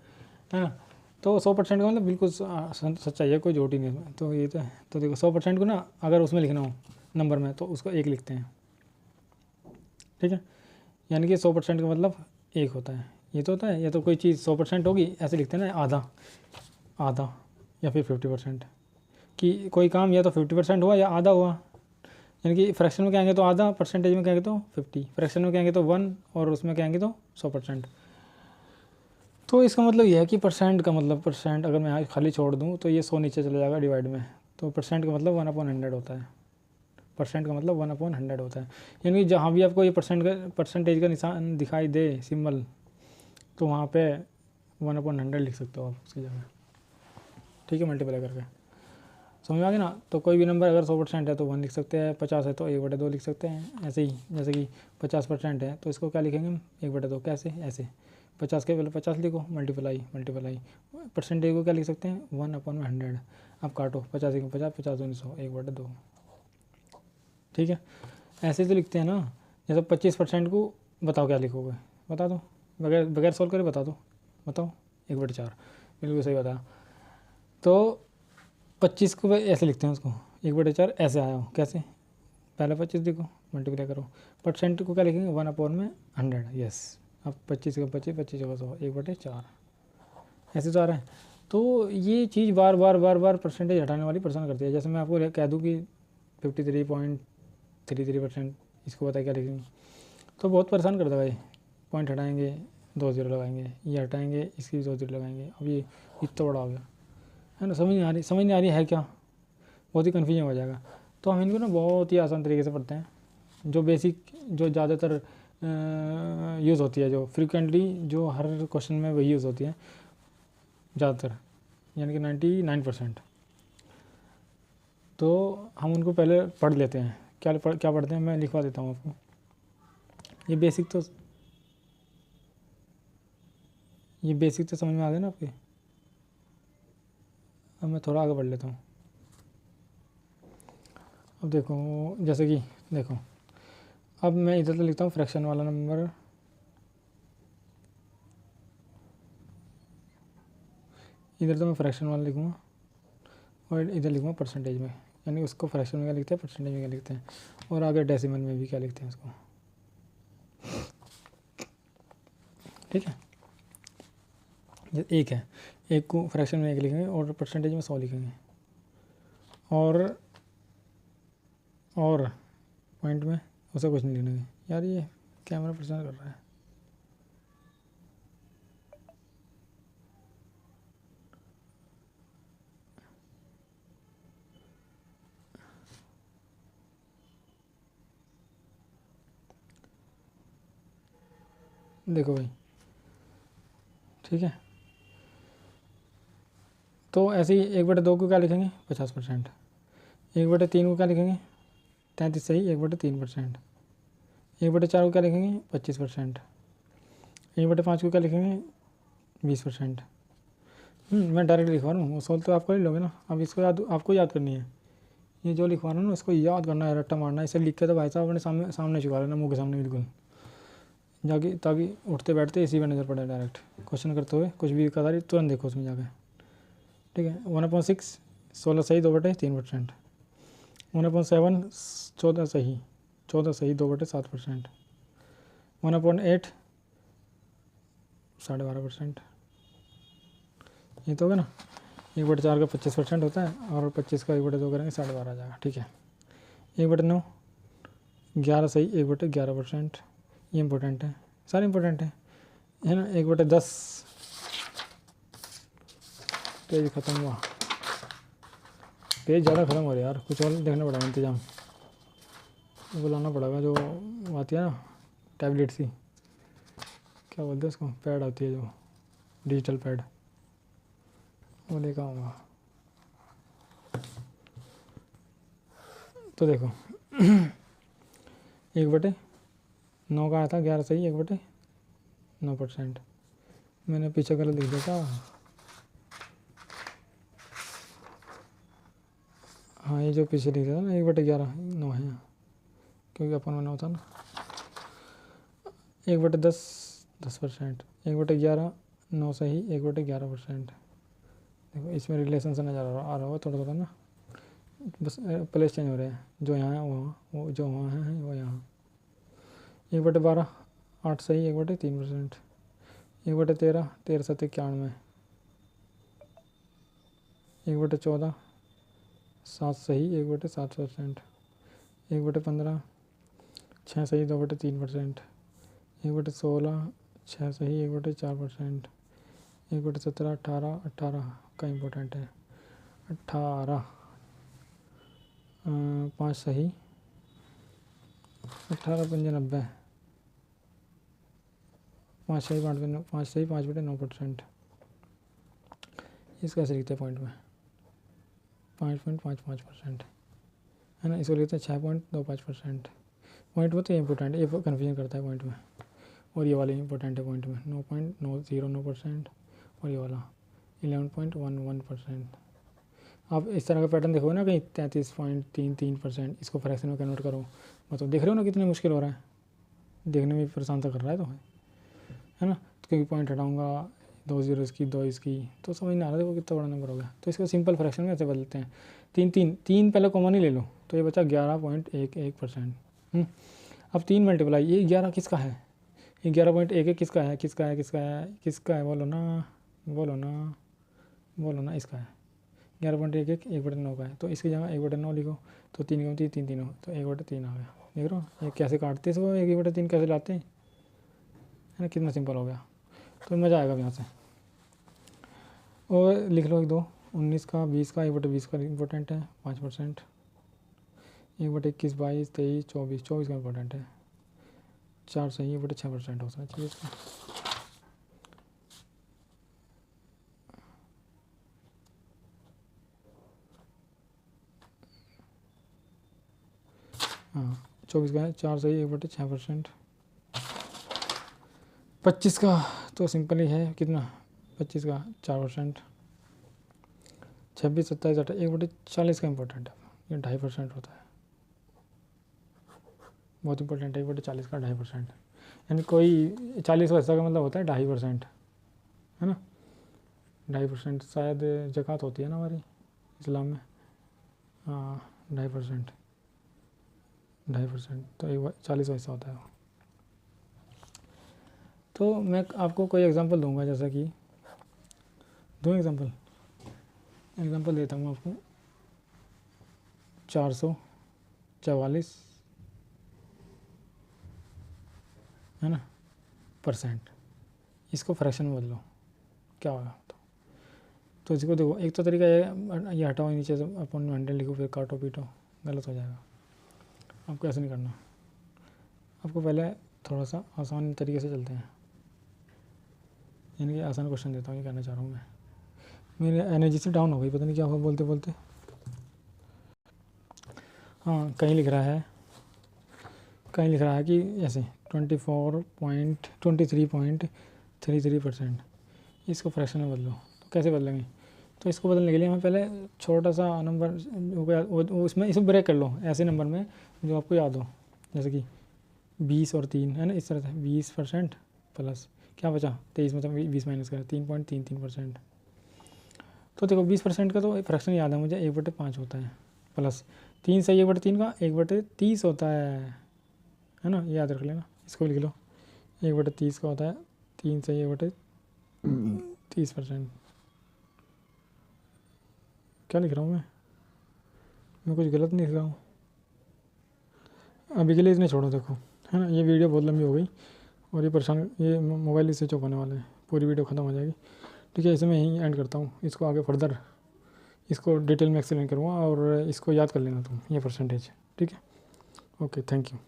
ना। तो 100% का मतलब बिल्कुल सच्चाई है, कोई झूठ ही नहीं है। तो ये तो देखो 100% को ना अगर उसमें लिखना हो नंबर में तो उसको 1 लिखते हैं, ठीक है। यानी कि 100% का मतलब 1 होता है। ये तो होता है, या तो कोई चीज़ 100% होगी ऐसे लिखते हैं ना, आधा या फिर 50%, कि कोई काम या तो 50% हुआ या आधा हुआ। यानी कि फ्रैक्शन में कहेंगे तो आधा, परसेंटेज में कहेंगे तो 50, फ्रैक्शन में कहेंगे तो 1, और उसमें कहेंगे तो 100%। तो इसका मतलब यह है कि परसेंट का मतलब, परसेंट अगर मैं खाली छोड़ दूँ तो ये 100 नीचे चले जाएगा डिवाइड में, तो परसेंट का मतलब 1/100 होता है। परसेंट का मतलब 1/100 होता है। यानी कि जहाँ भी आपको ये परसेंटेज का निशान दिखाई दे सिंबल, तो वहाँ पे 1/100 लिख सकते हो आप उसकी जगह, ठीक है, मल्टीप्लाई करके। समझ में आ गया ना। तो कोई भी नंबर अगर 100% है तो 1 लिख सकते हैं, 50 है तो 1/2 लिख सकते हैं। ऐसे ही जैसे कि 50% है तो इसको क्या लिखेंगे हम, 1/2। कैसे, ऐसे 50 के पहले 50 लिखो, मल्टीप्लाई। परसेंटेज को क्या लिख सकते हैं, 1/100। अब काटो, 50 1 50, 50 2 100, 1/2, ठीक है। ऐसे तो लिखते हैं ना। जैसे 25% को बताओ क्या लिखोगे, बता दो, बगैर सोल्व करे बताओ 1/4, बिल्कुल सही बताया। तो 25 को ऐसे लिखते हैं, उसको 1/4 ऐसे आया हो, कैसे, पहले 25 लिखो, मल्टीप्लाई करो। परसेंट को क्या लिखेंगे, 1/100, यस। अब 25 का 25, 25 का 100, 1/4, ऐसे तो आ रहा है। तो ये चीज़ बार बार परसेंटेज हटाने वाली परेशान करती है। जैसे मैं आपको कह दूँ कि 53.33%, इसको पता है क्या लिखेंगे, तो बहुत परेशान करता है भाई। पॉइंट हटाएंगे 2 0 लगाएंगे, ये हटाएंगे इसकी भी 2 0 लगाएंगे। अब ये इतना बड़ा हो गया है ना, समझ नहीं आ रही है क्या, बहुत ही कन्फ्यूजन हो जाएगा। तो हम इनको ना बहुत ही आसान तरीके से पढ़ते हैं, जो बेसिक, जो ज़्यादातर यूज़ होती है, जो फ्रिक्वेंटली, जो हर क्वेश्चन में वही यूज़ होती है ज़्यादातर, यानी कि 99%। तो हम उनको पहले पढ़ लेते हैं। क्या पढ़ते हैं, मैं लिखवा देता हूँ आपको। ये बेसिक तो समझ में आ गया ना आपके। अब मैं थोड़ा आगे बढ़ लेता हूँ। अब देखो, जैसे कि देखो, अब मैं इधर तो लिखता हूँ फ्रैक्शन वाला नंबर, इधर तो मैं फ्रैक्शन वाला लिखूँगा, और इधर लिखूँगा परसेंटेज में। यानी उसको फ्रैक्शन में क्या लिखते हैं, परसेंटेज में क्या लिखते हैं, और आगे डेसिमल में भी क्या लिखते हैं उसको, ठीक है। जैसे 1 है, 1 को फ्रैक्शन में 1 लिखेंगे और परसेंटेज में 100 लिखेंगे, और पॉइंट में उसे कुछ नहीं लिखेंगे। यार ये कैमरा परेशान कर रहा है। देखो भाई, ठीक है। तो ऐसे ही 1/2 को क्या लिखेंगे, 50%। 1/3 को क्या लिखेंगे, 33 सही, 1/3%। 1/4 को क्या लिखेंगे, 25%। 1/5 को क्या लिखेंगे, 20%। मैं डायरेक्ट लिखवा रहा हूँ, वो सोल्व तो आप कर ही लोगे ना। अब इसको आपको याद करनी है। ये जो लिखवा रहा हूँ ना, इसको याद करना है, रट्टा मारना है। इसे लिख के तो भाई साहब अपने सामने चुका लेना, मुँह के सामने बिल्कुल जाके, ताकि उठते बैठते इसी पर नज़र पड़े, डायरेक्ट क्वेश्चन करते हुए कुछ भी करा रही तुरंत देखो उसमें जाके, ठीक है। 1/6 16 सही, 2/3%। 1/7 14 सही, 2/7%। 1/8 12.5%। ये तो होगा ना। 1/4 का 25% होता है, और 25 का 1/2 करेंगे 12.5 आ जाएगा, ठीक है। 1/9 11 सही 1/11%, ये इंपॉर्टेंट है, सारे इंपॉर्टेंट है ना। 1/10 पेज ख़त्म हुआ, पेज ज़्यादा ख़त्म हो रहा है यार, कुछ और देखना पड़ेगा इंतज़ाम, बुलाना पड़ेगा जो आती है ना टैबलेट सी, क्या बोलते हैं उसको, पैड आती है जो डिजिटल पैड, वो लेकर आऊँगा। तो देखो 1/9 का आया था, 11 सही 1/9%, मैंने पीछे गलत लिख दिया था। हाँ ये जो पीछे लिख दिया था ना 1/11 9 है, क्योंकि अपन में 9 था ना। 1/10 10%, 1/11 9 सही 1/11%। देखो इसमें रिलेशन से नज़र आ रहा होगा थोड़ा थोड़ा ना, बस प्लेस चेंज हो रहे हैं, जो यहाँ है वहाँ, वो जो वहाँ है वो यहाँ। 1/12 8 सही 1/3%, 1/13 13 7 91, 1/14 7 सही 1/7%, 1/15 6 सही 2/3%, 1/16 6 सही 1/4%, 1/17 18 18 का इम्पोर्टेंट है, 18 5 सही 18 5 90, 5 सही 5 सही 5/9%। इसको ऐसे लिखते हैं पॉइंट में 5.55% है ना, इसको लिखते हैं 6.25%। पॉइंट में तो ये इंपॉर्टेंट है, ये कन्फ्यूजन करता है पॉइंट में, और ये वाले इंपॉर्टेंट है पॉइंट में 9.09% और ये वाला 11.11%। आप इस तरह का पैटर्न देखो ना कहीं 33.33%, इसको फ्रैक्शन में कन्वर्ट करो, मतलब देख रहे हो ना कितनी मुश्किल हो रहा है, देखने में परेशान तो कर रहा है तो है ना। तो क्योंकि पॉइंट हटाऊंगा 2 ज़ीरो इसकी 2 इसकी, तो समझ नहीं आ रहा देखो कितना बड़ा नंबर हो गया। तो इसको सिंपल फ्रैक्शन में ऐसे बदलते हैं, 3 पहले कॉमन ही ले लो, तो ये बचा 11.11%। अब 3 मल्टीप्लाई, ये 11 किसका है, ये 11.11 किसका है, किसका है किसका है किसका है, बोलो ना बोलो ना बोलो ना, इसका है 11.11 1/9 का है, तो इसकी जगह 1/9 लिखो, तो 3 3 3 3 हो, तो 1/3 आ गया। देख रहे हो ये कैसे काटते हैं इसको, 1/3 कैसे लाते हैं, है ना, कितना सिंपल हो गया। तो मज़ा आएगा यहाँ से। और लिख लो 1 2 19 का 20 का 1/20 का इम्पोर्टेंट है 5%, 1/21 22 23 24 24 का इम्पोर्टेंट है 4 सही 1/6% होना चाहिए इसका। हाँ 24 का है 4 सही 1/6%। 25 का तो सिंपल ही है, कितना 25 का 4%। 26 27 18 1/40 का इम्पोर्टेंट है, ये 2.5% होता है, बहुत इंपॉर्टेंट है 1/40 का 2.5%, यानी कोई 40 पैसा का मतलब होता है 2.5%, है ना। 2.5% शायद ज़कात होती है ना हमारी इस्लाम में, हाँ 2.5%, 2.5% तो 40 पैसा होता है। तो मैं आपको कोई एग्जांपल दूंगा, जैसा कि दो एग्जांपल देता हूँ आपको, 444 है ना %, इसको फ्रैक्शन में बदलो क्या होगा। तो इसको देखो, एक तो तरीका ये हटाओ नीचे से अपन 100 लिखो फिर काटो पीटो, गलत हो जाएगा। आपको ऐसा नहीं करना, आपको पहले थोड़ा सा आसान तरीके से चलते हैं, यानी कि आसान क्वेश्चन देता हूँ, ये कहना चाह रहा हूँ मैं। मेरी एनर्जी से डाउन हो गई, पता नहीं क्या हुआ बोलते बोलते। हाँ कहीं लिख रहा है कि ऐसे 23.33%, इसको फ्रैक्शन में बदलो। तो कैसे बदलेंगे, तो इसको बदलने के लिए हमें पहले छोटा सा नंबर हो गया वो उसमें इसको ब्रेक कर लो ऐसे नंबर में जो आपको याद हो, जैसे कि 20 और 3 है ना, इस तरह से 20% प्लस क्या बचा 23 मतलब 20 माइनस करें 3.33%। तो देखो 20% का तो फ्रैक्शन याद है मुझे 1/5 होता है, प्लस 3 सही 1/3 का 1/30 होता है ना, ये याद रख लेना, इसको लिख लो 1/30 का होता है 3 सही 1/30%। क्या लिख रहा हूँ मैं कुछ गलत नहीं लिख रहा हूँ, अभी के लिए इतने छोड़ो, देखो है ना, ये वीडियो बहुत लंबी हो गई और ये मोबाइल ही स्विच ऑफ होने वाला है, पूरी वीडियो ख़त्म हो जाएगी। ठीक है, इसे मैं यहीं एंड करता हूँ। इसको आगे फर्दर इसको डिटेल में एक्सप्लेन करूँगा और इसको याद कर लेना तुम, ये परसेंटेज। ठीक है, ओके, थैंक यू।